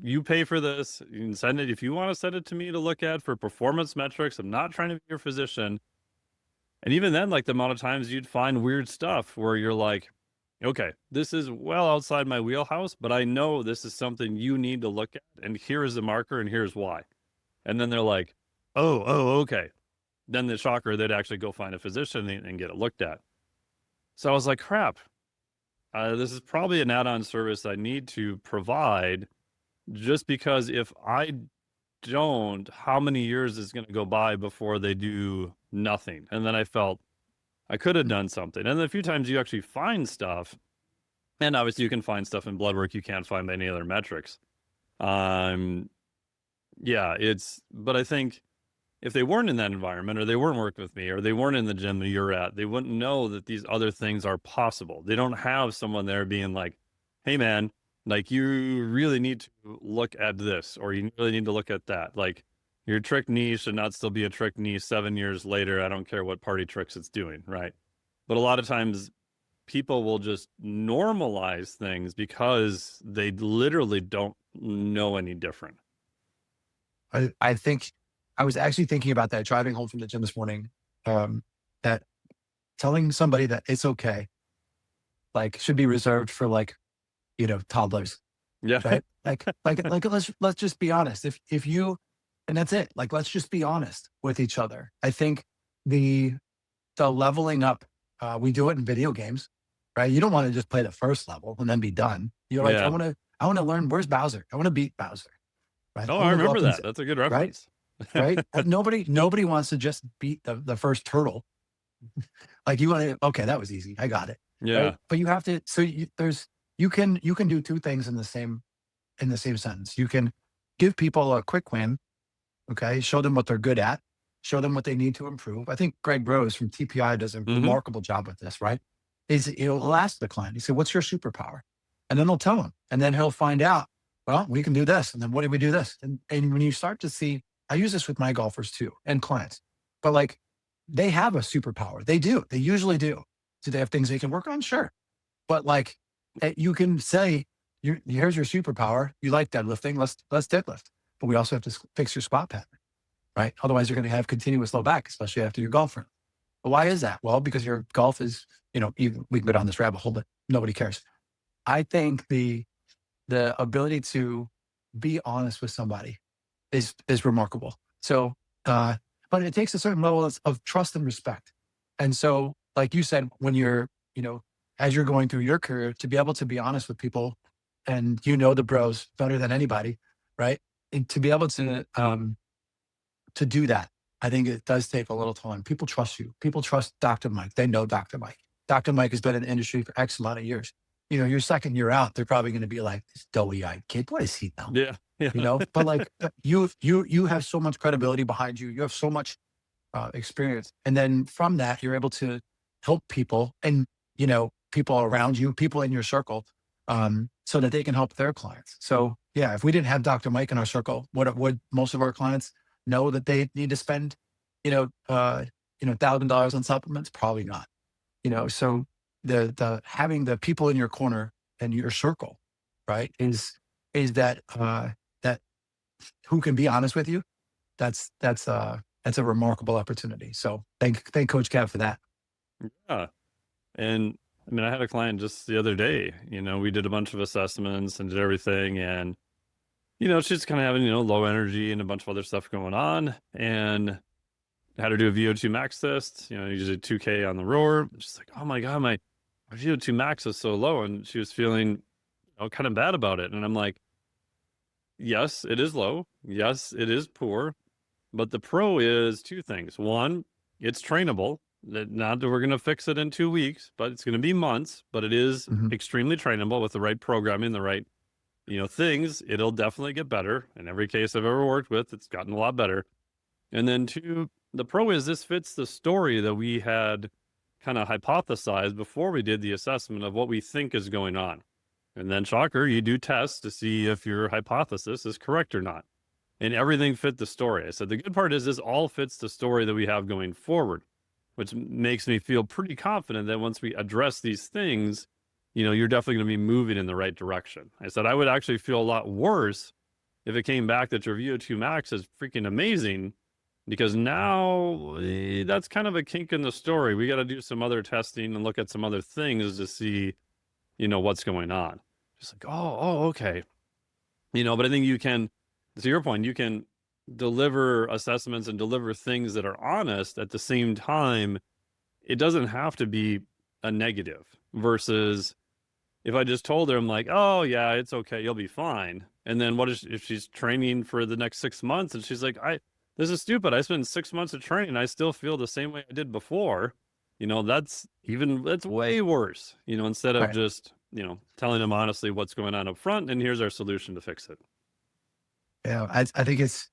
You pay for this. You can send it. If you want to send it to me to look at for performance metrics, I'm not trying to be your physician. And even then, like the amount of times you'd find weird stuff where you're like, okay, this is well outside my wheelhouse, but I know this is something you need to look at. And here is the marker and here's why. And then they're like, oh, okay. Then the shocker, they'd actually go find a physician and get it looked at. So I was like, crap. This is probably an add-on service I need to provide just because if I don't, how many years is going to go by before they do nothing? And then I felt I could have done something. And then a few times you actually find stuff, and obviously you can find stuff in blood work you can't find by any other metrics. But I think if they weren't in that environment or they weren't working with me or they weren't in the gym that you're at, they wouldn't know that these other things are possible. They don't have someone there being like, hey man, like you really need to look at this or you really need to look at that. Like your trick knee should not still be a trick knee 7 years later. I don't care what party tricks it's doing, right? But a lot of times people will just normalize things because they literally don't know any different. I think I was actually thinking about that driving home from the gym this morning, that telling somebody that it's okay, like should be reserved for like, toddlers. Yeah. Right? like let's just be honest. If you, and that's it, like, let's just be honest with each other. I think the leveling up, we do it in video games, right? You don't want to just play the first level and then be done. You're like, I want to learn, where's Bowser? I want to beat Bowser. Right? Oh, I remember that. That's a good reference. Right? Nobody wants to just beat the first turtle. Like you want to, okay, that was easy. I got it. Yeah. Right? But you have to, so you can do 2 things in the same sentence. You can give people a quick win. Okay. Show them what they're good at, show them what they need to improve. I think Greg Rose from TPI does a remarkable job with this, right? He'll ask the client, he said, what's your superpower? And then they'll tell him, and then he'll find out, well, we can do this. And then what do we do this? And when you start to see, I use this with my golfers too and clients, but like they have a superpower. They do. They usually do. Do they have things they can work on? Sure. But like you can say, here's your superpower. You like deadlifting. Let's deadlift. But we also have to fix your squat pattern. right? Otherwise you're going to have continuous low back, especially after your golf run. But why is that? Well, because your golf is, we can go down this rabbit hole, but nobody cares. I think the ability to be honest with somebody is remarkable. So, but it takes a certain level of trust and respect. And so, like you said, when you're, as you're going through your career, to be able to be honest with people, and the bros better than anybody, right? And to be able to do that, I think it does take a little time. People trust you. People trust Dr. Mike. They know Dr. Mike. Dr. Mike has been in the industry for X amount of years. Your second year out, they're probably going to be like, this doughy-eyed kid, what is he now? Yeah. Yeah. But like you have so much credibility behind you. You have so much experience. And then from that, you're able to help people and, people around you, people in your circle, so that they can help their clients. So yeah, if we didn't have Dr. Mike in our circle, would most of our clients know that they need to spend, $1,000 on supplements? Probably not. So the having the people in your corner and your circle, right, is that that who can be honest with you. That's a remarkable opportunity. So thank Coach Kev for that. Yeah. And I mean, I had a client just the other day, we did a bunch of assessments and did everything. And, she's kind of having, low energy and a bunch of other stuff going on. And had her do a VO2 max test, usually 2K on the roar. She's like, oh my God, my VO2 max is so low. And she was feeling, kind of bad about it. And I'm like, yes, it is low. Yes, it is poor. But the pro is two things. One, it's trainable. Not that we're going to fix it in 2 weeks, but it's going to be months. But it is extremely trainable with the right programming, the right, things. It'll definitely get better. In every case I've ever worked with, it's gotten a lot better. And then two, the pro is this fits the story that we had kind of hypothesized before we did the assessment of what we think is going on. And then, shocker, you do tests to see if your hypothesis is correct or not. And everything fit the story. I said, the good part is this all fits the story that we have going forward, which makes me feel pretty confident that once we address these things, you're definitely going to be moving in the right direction. I said, I would actually feel a lot worse if it came back that your VO2 max is freaking amazing, because now that's kind of a kink in the story. We got to do some other testing and look at some other things to see, what's going on. Just like, oh, okay. But I think you can, to your point, you can deliver assessments and deliver things that are honest at the same time. It doesn't have to be a negative versus if I just told her, I'm like, oh yeah, it's okay, you'll be fine. And then what if she's training for the next 6 months and she's like, this is stupid. I spent 6 months of training. I still feel the same way I did before. That's way worse, instead of just, telling them honestly what's going on up front. And here's our solution to fix it. Yeah. I think it's,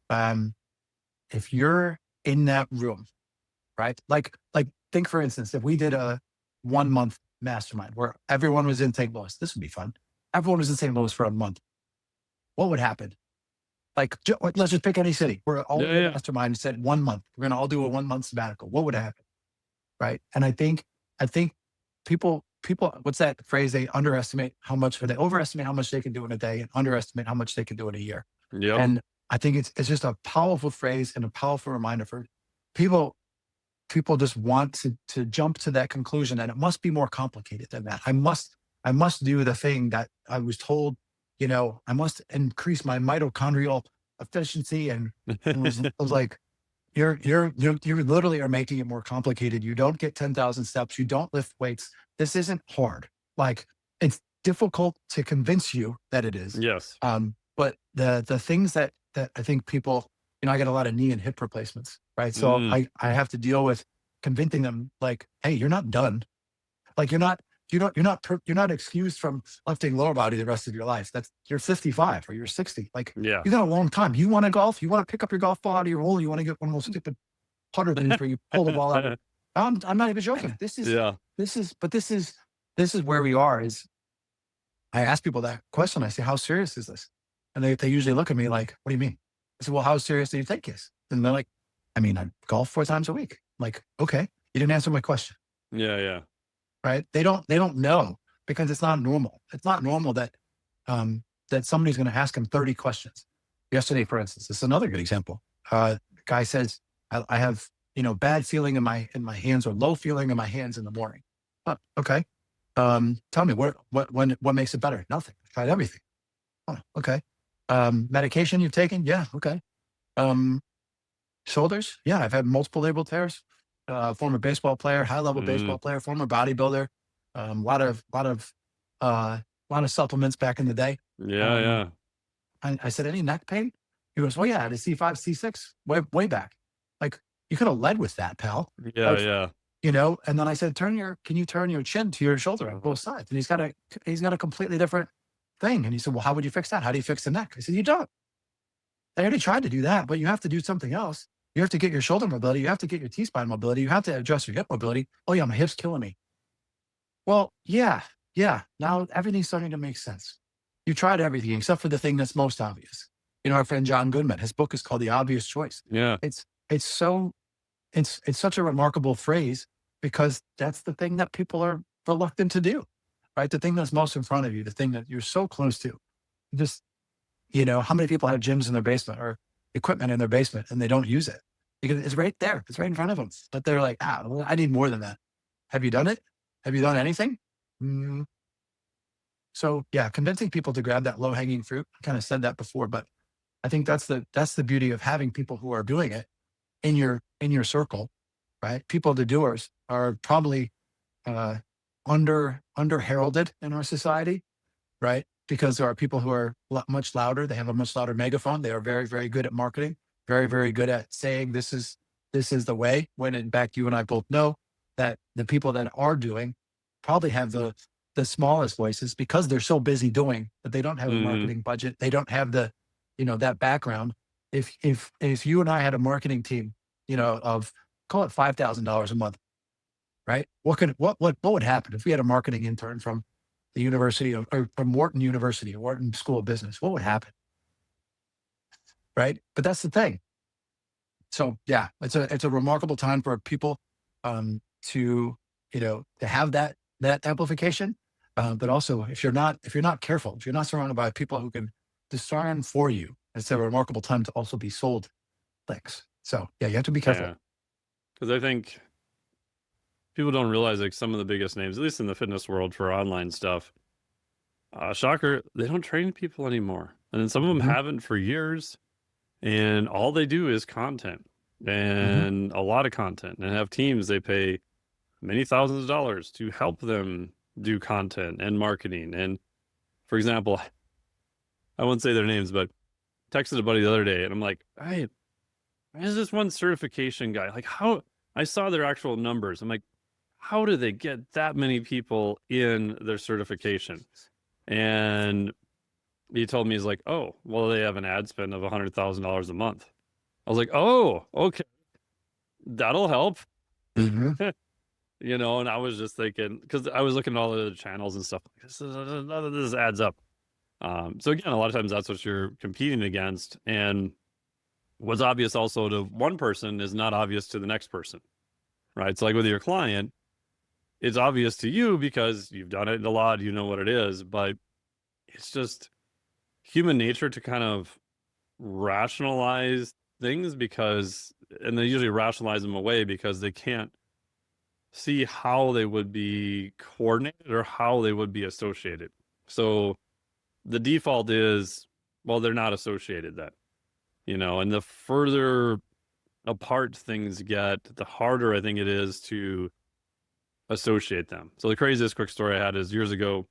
if you're in that room, right? Like think for instance, if we did a 1 month mastermind where everyone was in St. Louis, this would be fun. Everyone was in St. Louis for a month. What would happen? Like, let's just pick any city. We're all in the mastermind said 1 month. We're going to all do a 1 month sabbatical. What would happen? Right. And I think people, what's that phrase? They overestimate how much they can do in a day and underestimate how much they can do in a year. Yep. And I think it's just a powerful phrase and a powerful reminder for people. People just want to jump to that conclusion, and it must be more complicated than that. I must do the thing that I was told, I must increase my mitochondrial efficiency. And it was like, you literally are making it more complicated. You don't get 10,000 steps. You don't lift weights. This isn't hard. Like, it's difficult to convince you that it is. Yes. But the things that I think people, I get a lot of knee and hip replacements, right? So I have to deal with convincing them, like, hey, you're not done. Like, you're not excused from lifting lower body the rest of your life. You're 55 or you're 60. Like, you got a long time. You want to golf? You want to pick up your golf ball out of your hole? You want to get one of those stupid putter things where you pull the ball out? I'm not even joking. This is where we are. Is I ask people that question. I say, how serious is this? And they usually look at me like, what do you mean? I said, well, how serious do you take this? And they're like, I mean, I golf 4 times a week. I'm like, okay, you didn't answer my question. Yeah. Right. They don't know, because it's not normal. It's not normal that somebody's going to ask them 30 questions. Yesterday, for instance, this is another good example. Guy says, I have, bad feeling in my hands or low feeling in my hands in the morning. Okay. Tell me what makes it better? Nothing. I've tried everything. Oh, okay. Medication you've taken? Yeah. Okay. Um, Shoulders? Yeah. I've had multiple labral tears. Former baseball player, high level Mm, baseball player, former bodybuilder. Lot of supplements back in the day. yeah, Um, yeah. I said, any neck pain? He goes, well, yeah, I had a C5, C6 way back. Like, you could have led with that, pal. Yeah, Like, yeah. and then I said, can you turn your chin to your shoulder on both sides? And he's got a completely different thing. And he said, well, how would you fix that? How do you fix the neck? I said, you don't. I already tried to do that, but you have to do something else. You have to get your shoulder mobility. You have to get your T-spine mobility. You have to adjust your hip mobility. Oh yeah, my hip's killing me. Well, yeah, yeah. Now everything's starting to make sense. You tried everything except for the thing that's most obvious. Our friend John Goodman, his book is called The Obvious Choice. Yeah. It's so it's such a remarkable phrase because that's the thing that people are reluctant to do, right? The thing that's most in front of you, the thing that you're so close to. Just, how many people have gyms in their basement or equipment in their basement and they don't use it because it's right there. It's right in front of them. But they're like, well, I need more than that. Have you done it? Have you done anything? Mm. So yeah, convincing people to grab that low hanging fruit. I kind of said that before, but I think that's the beauty of having people who are doing it in your circle, right? People, the doers, are probably uh, under heralded in our society, right? Because there are people who are much louder. They have a much louder megaphone. They are very, very good at marketing. Very, very good at saying this is the way. When in fact, you and I both know that the people that are doing probably have the smallest voices because they're so busy doing that they don't have a Mm, marketing budget. They don't have the, that background. If you and I had a marketing team, of call it $5,000 a month, right? What would happen if we had a marketing intern from the University of or from Wharton University or Wharton School of Business? What would happen, right? But that's the thing. So yeah, it's a remarkable time for people to to have that amplification. But also, if you're not careful, if you're not surrounded by people who can discern for you, it's a remarkable time to also be sold things. So yeah, you have to be careful. yeah. Because I think people don't realize like some of the biggest names, at least in the fitness world for online stuff, shocker, they don't train people anymore. And then some of them Mhm, haven't for years. And all they do is content mhm, and a lot of content and have teams they pay many thousands of dollars to help them do content and marketing. And for example, I won't say their names, but texted a buddy the other day and I'm like, hey, there's this one certification guy. Like, how I saw their actual numbers. I'm like, how do they get that many people in their certification? And he told me, he's like, oh, well, they have an ad spend of $100,000 a month. I was like, oh, okay, that'll help. mhm. And I was just thinking, because I was looking at all the other channels and stuff, none of this adds up. So again, a lot of times that's what you're competing against. And what's obvious also to one person is not obvious to the next person, right? So like with your client, it's obvious to you because you've done it a lot, you know what it is, but it's just human nature to kind of rationalize things and they usually rationalize them away because they can't see how they would be coordinated or how they would be associated. So the default is, well, they're not associated then, and the further apart things get, the harder I think it is to associate them. So the craziest quick story I had is years ago,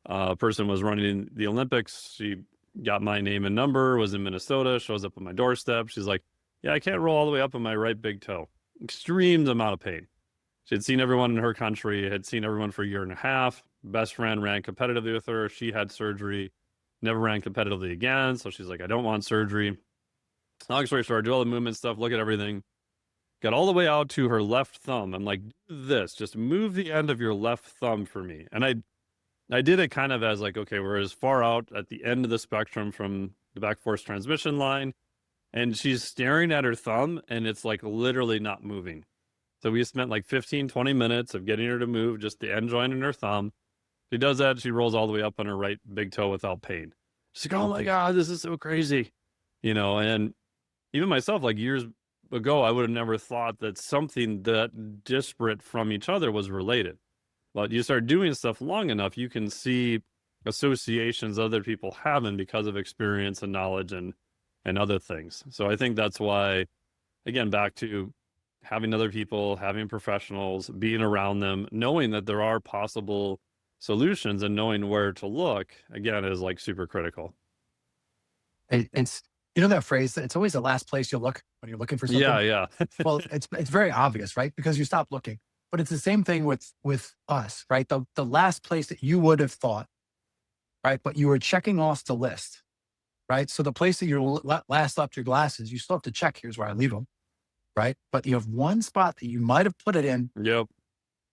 a person was running the Olympics. She got my name and number, was in Minnesota, shows up on my doorstep. She's like, yeah, I can't roll all the way up on my right big toe. Extreme amount of pain. She had seen everyone in her country, had seen everyone for a year and a half. Best friend ran competitively with her. She had surgery, never ran competitively again. So she's like, I don't want surgery. Long story short, do all the movement stuff, look at everything. Got all the way out to her left thumb. I'm like, do this, just move the end of your left thumb for me. And I did it kind of as like, okay, we're as far out at the end of the spectrum from the back force transmission line. And she's staring at her thumb and it's like literally not moving. So we spent like 15, 20 minutes of getting her to move just the end joint in her thumb. She does that. She rolls all the way up on her right big toe without pain. She's like, oh my God, this is so crazy. And even myself, like years ago, I would have never thought that something that disparate from each other was related. But you start doing stuff long enough, you can see associations other people having because of experience and knowledge and other things. So I think that's why, again, back to having other people, having professionals, being around them, knowing that there are possible solutions and knowing where to look, again, is like super critical. It's, you know, that phrase that it's always the last place you'll look when you're looking for something. Yeah. Well, it's very obvious, right? Because you stop looking. But it's the same thing with us, right? The last place that you would have thought, right? But you were checking off the list, right? So the place that you last left your glasses, you still have to check. Here's where I leave them, right? But you have one spot that you might have put it in, Yep.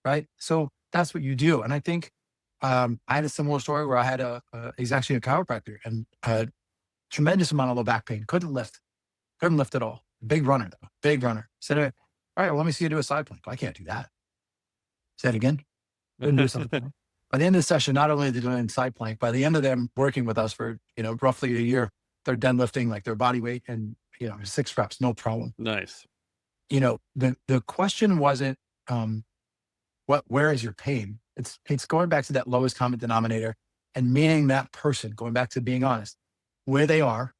right? So that's what you do. And I think I had a similar story where I had he's actually a chiropractor and a tremendous amount of low back pain. Couldn't lift at all. Big runner though, big runner. Said, all right, well, let me see you do a side plank. I can't do that. Say it again. Couldn't do something. By the end of the session, not only are they doing side plank, by the end of them working with us for, roughly a year, they're deadlifting like their body weight and, 6 reps, no problem. Nice. The question wasn't, where is your pain? It's going back to that lowest common denominator and meeting that person, going back to being honest, where they are,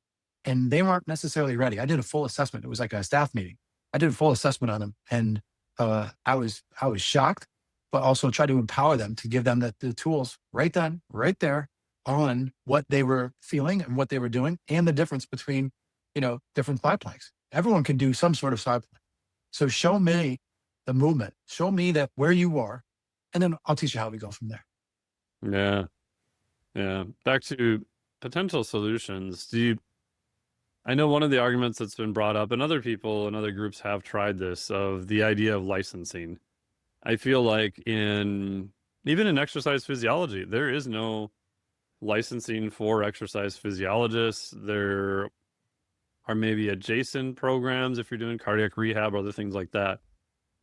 and they weren't necessarily ready. I did a full assessment. It was like a staff meeting. I did a full assessment on them, and I was shocked, but also tried to empower them to give them the tools right then, right there on what they were feeling and what they were doing and the difference between, different side planks. Everyone can do some sort of side plank. So show me the movement, show me that where you are, and then I'll teach you how we go from there. Yeah. Back to potential solutions. I know one of the arguments that's been brought up, and other people and other groups have tried this, of the idea of licensing. I feel like even in exercise physiology, there is no licensing for exercise physiologists. There are maybe adjacent programs if you're doing cardiac rehab or other things like that.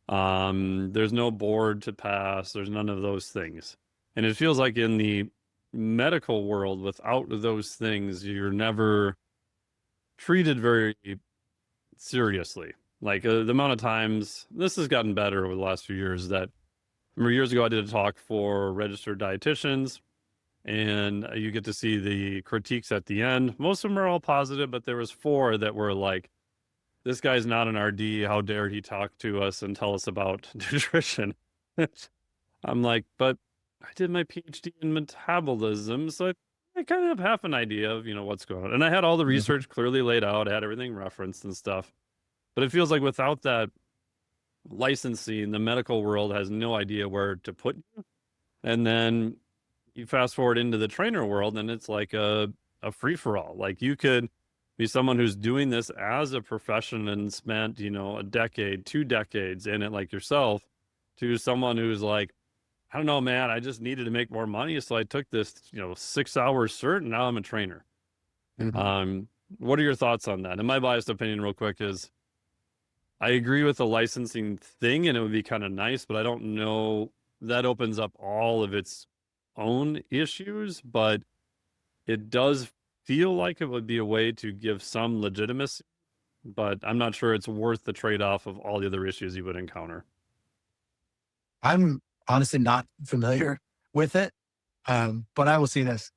There's no board to pass. There's none of those things. And it feels like in the medical world, without those things, you're never treated very seriously. Like the amount of times, this has gotten better over the last few years, that remember years ago I did a talk for registered dietitians, and you get to see the critiques at the end. Most of them are all positive, but there was 4 that were like, this guy's not an RD. How dare he talk to us and tell us about nutrition? I'm like, but I did my PhD in metabolism, so I kind of have half an idea of, what's going on. And I had all the research clearly laid out. I had everything referenced and stuff. But it feels like without that licensing, the medical world has no idea where to put you. And then you fast forward into the trainer world, and it's like a free-for-all. Like you could be someone who's doing this as a profession and spent, a decade, 2 decades in it, like yourself, to someone who's like, I don't know, man, I just needed to make more money, so I took this, 6-hour cert, and now I'm a trainer. What are your thoughts on that? And my biased opinion, real quick, is I agree with the licensing thing, and it would be kind of nice, but I don't know, that opens up all of its own issues, but it does feel like it would be a way to give some legitimacy, but I'm not sure it's worth the trade-off of all the other issues you would encounter. I'm honestly not familiar with it, but I will see this.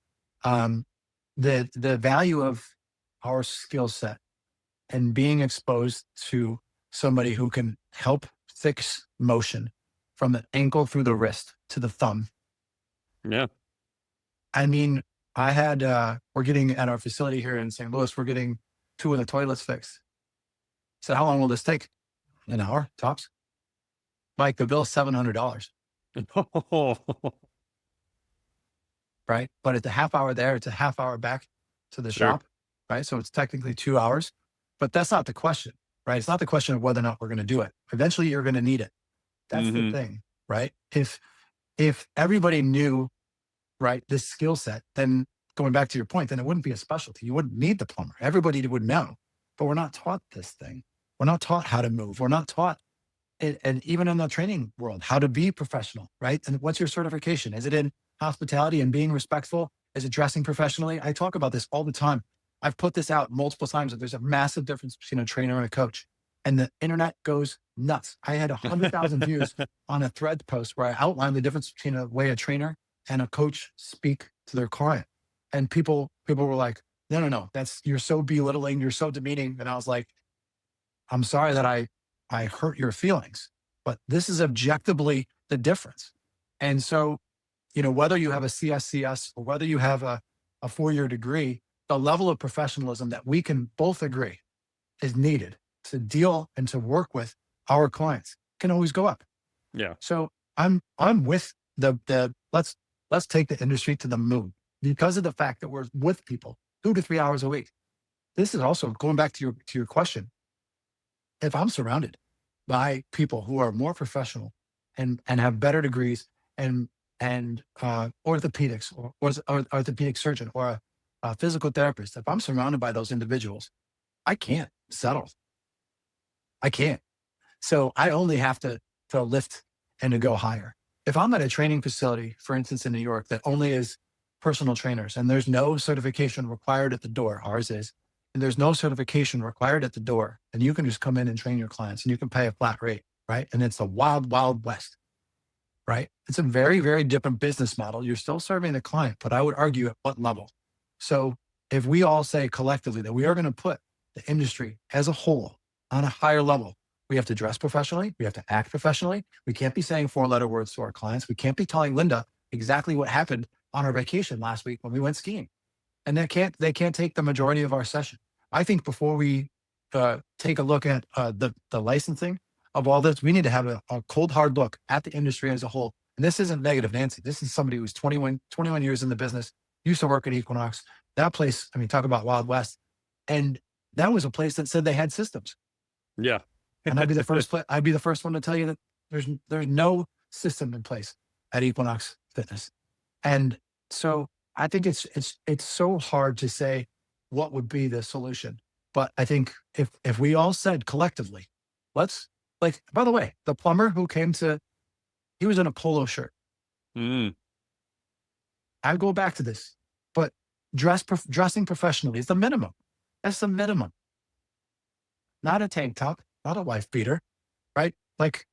The value of our skill set and being exposed to somebody who can help fix motion from the ankle through the wrist to the thumb. Yeah. I mean, we're getting at our facility here in St. Louis, we're getting 2 of the toilets fixed. So how long will this take? An hour, tops? Mike, the bill's $700. Right? But it's a half hour there, it's a half hour back to the shop, right? So it's technically 2 hours, but that's not the question, right? It's not the question of whether or not we're going to do it. Eventually you're going to need it. That's the thing, right? If everybody knew, right, this skill set, then going back to your point, then it wouldn't be a specialty. You wouldn't need the plumber. Everybody would know, but we're not taught this thing. We're not taught how to move. We're not taught, and even in the training world, how to be professional, right? And what's your certification? Is it in hospitality and being respectful? Is it dressing professionally? I talk about this all the time. I've put this out multiple times that there's a massive difference between a trainer and a coach. And the internet goes nuts. I had 100,000 views on a thread post where I outlined the difference between a way a trainer and a coach speak to their client. And people were like, no, you're so belittling, you're so demeaning. And I was like, I'm sorry that I hurt your feelings, but this is objectively the difference. And so, whether you have a CSCS or whether you have a 4-year degree, the level of professionalism that we can both agree is needed to deal and to work with our clients can always go up. Yeah. So I'm with the let's take the industry to the moon because of the fact that we're with people 2 to 3 hours a week. This is also going back to your question. If I'm surrounded by people who are more professional and have better degrees and orthopedics or orthopedic surgeon or a physical therapist, if I'm surrounded by those individuals, I can't settle. I can't. So I only have to lift and to go higher. If I'm at a training facility, for instance, in New York, that only is personal trainers and there's no certification required at the door, ours is, and there's no certification required at the door, and you can just come in and train your clients and you can pay a flat rate, right? And it's a wild, wild west, right? It's a very, very different business model. You're still serving the client, but I would argue at what level? So if we all say collectively that we are going to put the industry as a whole on a higher level, we have to dress professionally. We have to act professionally. We can't be saying 4-letter words to our clients. We can't be telling Linda exactly what happened on our vacation last week when we went skiing. And they can't take the majority of our session. I think before we take a look at the licensing of all this, we need to have a cold, hard look at the industry as a whole. And this isn't negative Nancy. This is somebody who's 21 years in the business, used to work at Equinox. That place, I mean, talk about Wild West. And that was a place that said they had systems. Yeah. And I'd be the first one to tell you that there's no system in place at Equinox Fitness. And so I think it's so hard to say what would be the solution. But I think if we all said collectively, let's, like, by the way, the plumber who came he was in a polo shirt. Mm. I go back to this, but dressing professionally is the minimum. That's the minimum. Not a tank top, not a wife beater, right? Like,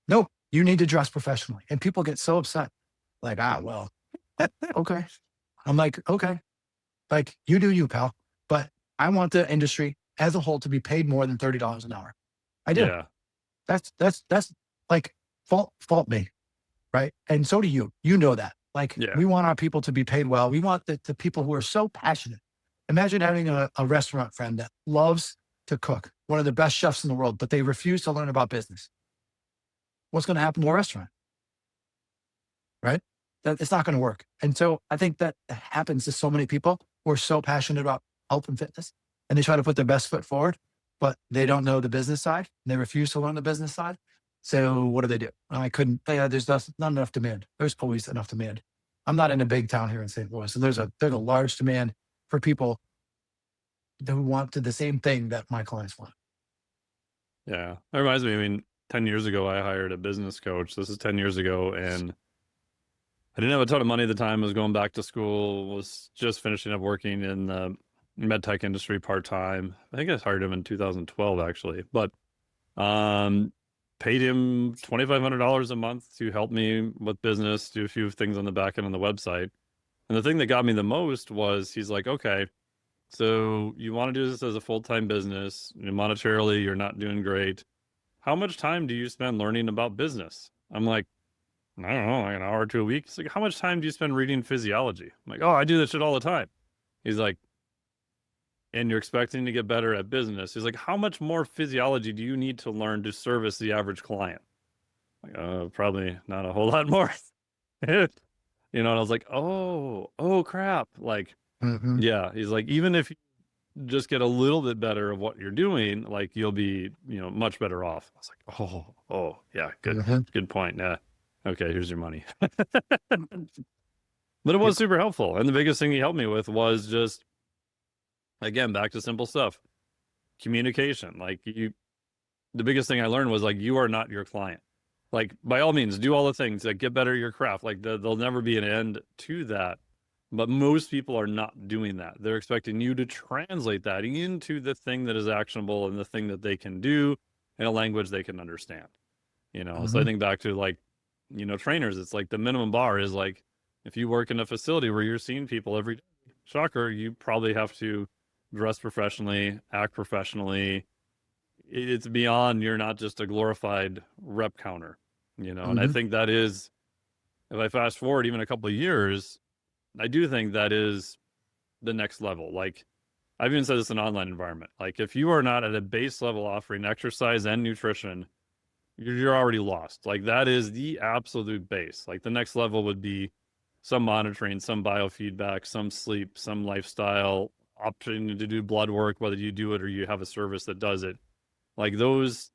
no, you need to dress professionally. And people get so upset. Like, well, okay. I'm like, okay, like you do you, pal. But I want the industry as a whole to be paid more than $30 an hour. I do. Yeah. That's like fault me, right? And so do you. You know that. Like, Yeah. we want our people to be paid well. We want the people who are so passionate. Imagine having a restaurant friend that loves to cook, one of the best chefs in the world, but they refuse to learn about business. What's going to happen to a restaurant? Right? It's not going to work. And so I think that happens to so many people who are so passionate about health and fitness, and they try to put their best foot forward, but they don't know the business side. And they refuse to learn the business side. So what do? There's not enough demand. There's always enough demand. I'm not in a big town here in St. Louis, and there's a large demand for people who want the same thing that my clients want. Yeah. That reminds me, I mean, 10 years ago, I hired a business coach. This is 10 years ago. And I didn't have a ton of money at the time. I was going back to school, was just finishing up working in the med tech industry part-time. I think I hired him in 2012, actually. But paid him $2,500 a month to help me with business, do a few things on the back end on the website. And the thing that got me the most was he's like, okay, so you want to do this as a full-time business, monetarily, you're not doing great. How much time do you spend learning about business? I'm like, I don't know, like an hour or two a week. He's like, how much time do you spend reading physiology? I'm like, oh, I do this shit all the time. He's like, and you're expecting to get better at business. He's like, how much more physiology do you need to learn to service the average client? Like, probably not a whole lot more. And I was like, oh crap. Like, yeah, he's like, even if you just get a little bit better of what you're doing, like you'll be, much better off. I was like, oh, yeah, good point. Yeah. Okay, here's your money. But it was super helpful. And the biggest thing he helped me with was just, again, back to simple stuff. Communication. Like the biggest thing I learned was like, you are not your client. Like, by all means, do all the things, like get better at your craft. Like there'll never be an end to that. But most people are not doing that. They're expecting you to translate that into the thing that is actionable and the thing that they can do in a language they can understand. So I think back to like, trainers, it's like the minimum bar is like, if you work in a facility where you're seeing people every day, shocker, you probably have to dress professionally, act professionally. It's beyond, you're not just a glorified rep counter, and I think that is, if I fast forward even a couple of years, I do think that is the next level. Like, I've even said this in an online environment. Like, if you are not at a base level offering exercise and nutrition, you're already lost. Like, that is the absolute base. Like, the next level would be some monitoring, some biofeedback, some sleep, some lifestyle, option to do blood work, whether you do it or you have a service that does it. Like, those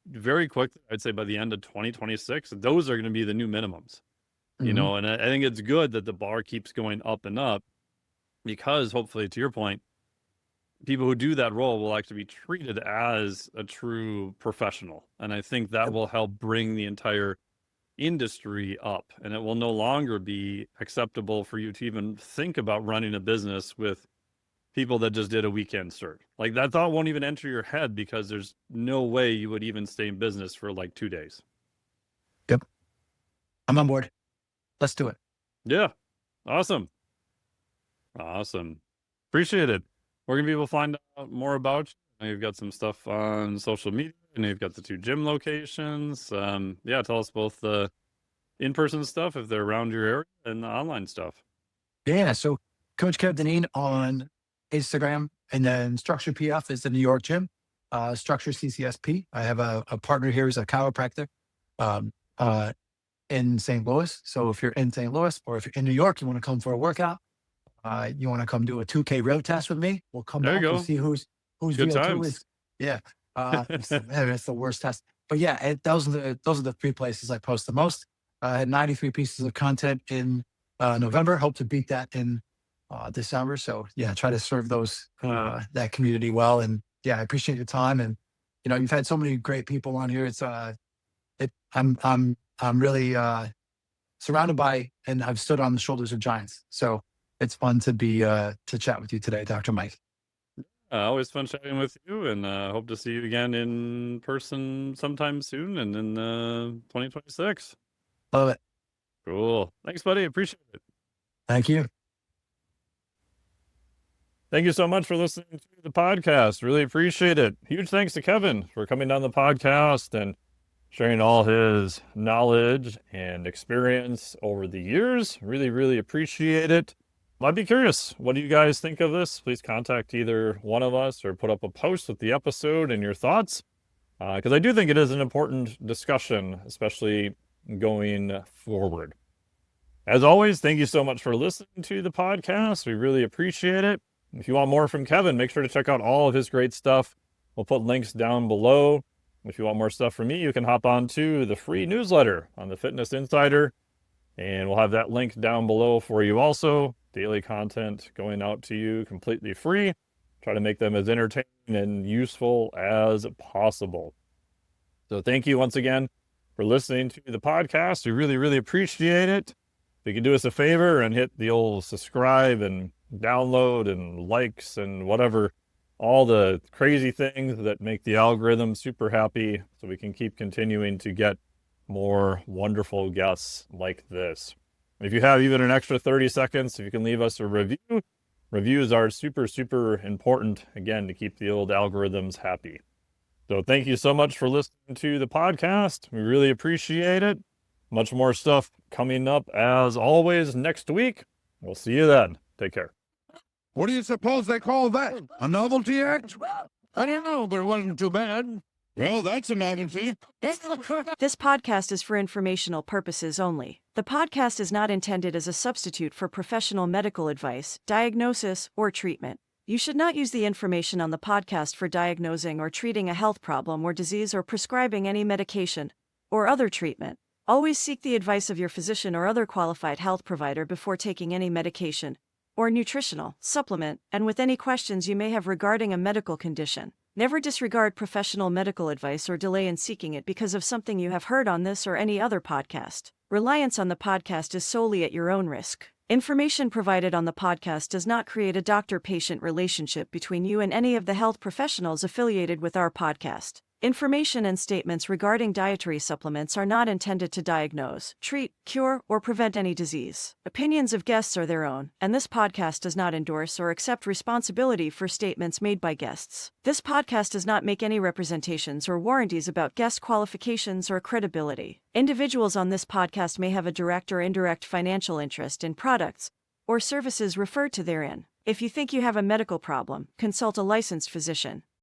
very quickly, I'd say by the end of 2026, those are going to be the new minimums. And I think it's good that the bar keeps going up and up, because hopefully, to your point, people who do that role will actually be treated as a true professional. And I think that will help bring the entire industry up, and it will no longer be acceptable for you to even think about running a business with people that just did a weekend cert. Like, that thought won't even enter your head, because there's no way you would even stay in business for like 2 days. Yep. I'm on board. Let's do it. Yeah. Awesome. Appreciate it. Where can people find out more about you? I know you've got some stuff on social media. I know you've got the 2 gym locations. Tell us both the in-person stuff, if they're around your area, and the online stuff. Yeah. So Coach Kevin Dineen on Instagram, and then Structure PF is the New York gym. Structure CCSP. I have a partner here who's a chiropractor in St. Louis. So if you're in St. Louis, or if you're in New York, you want to come for a workout, you want to come do a 2K road test with me, we'll come There you back go. and see who's Good VO2 times. is. Yeah. It's the worst test. But yeah, those are the 3 places I post the most. I had 93 pieces of content in November. Hope to beat that in December. So yeah, try to serve those that community well. And yeah, I appreciate your time. And you've had so many great people on here. It's I'm really surrounded by, and I've stood on the shoulders of giants. So it's fun to be to chat with you today, Dr. Mike. Always fun chatting with you, and hope to see you again in person sometime soon, and in 2026. Love it. Cool. Thanks, buddy. Appreciate it. Thank you. Thank you so much for listening to the podcast. Really appreciate it. Huge thanks to Kevin for coming on the podcast and sharing all his knowledge and experience over the years. Really, really appreciate it. I'd be curious, what do you guys think of this? Please contact either one of us or put up a post with the episode and your thoughts, because I do think it is an important discussion, especially going forward. As always, thank you so much for listening to the podcast. We really appreciate it. If you want more from Kevin, make sure to check out all of his great stuff. We'll put links down below. If you want more stuff from me, you can hop on to the free newsletter on the Fitness Insider, and we'll have that link down below for you also. Daily content going out to you completely free. Try to make them as entertaining and useful as possible. So thank you once again for listening to the podcast. We really, really appreciate it. If you can do us a favor and hit the old subscribe and download and likes and whatever, all the crazy things that make the algorithm super happy, so we can keep continuing to get more wonderful guests like this. If you have even an extra 30 seconds, if you can leave us a review. Reviews are super, super important, again, to keep the old algorithms happy. So thank you so much for listening to the podcast. We really appreciate it. Much more stuff coming up, as always, next week. We'll see you then. Take care. What do you suppose they call that? A novelty act? I don't know, but it wasn't too bad. Well, that's a novelty. This podcast is for informational purposes only. The podcast is not intended as a substitute for professional medical advice, diagnosis, or treatment. You should not use the information on the podcast for diagnosing or treating a health problem or disease, or prescribing any medication or other treatment. Always seek the advice of your physician or other qualified health provider before taking any medication or nutritional supplement, and with any questions you may have regarding a medical condition. Never disregard professional medical advice or delay in seeking it because of something you have heard on this or any other podcast. Reliance on the podcast is solely at your own risk. Information provided on the podcast does not create a doctor-patient relationship between you and any of the health professionals affiliated with our podcast. Information and statements regarding dietary supplements are not intended to diagnose, treat, cure, or prevent any disease. Opinions of guests are their own, and this podcast does not endorse or accept responsibility for statements made by guests. This podcast does not make any representations or warranties about guest qualifications or credibility. Individuals on this podcast may have a direct or indirect financial interest in products or services referred to therein. If you think you have a medical problem, consult a licensed physician.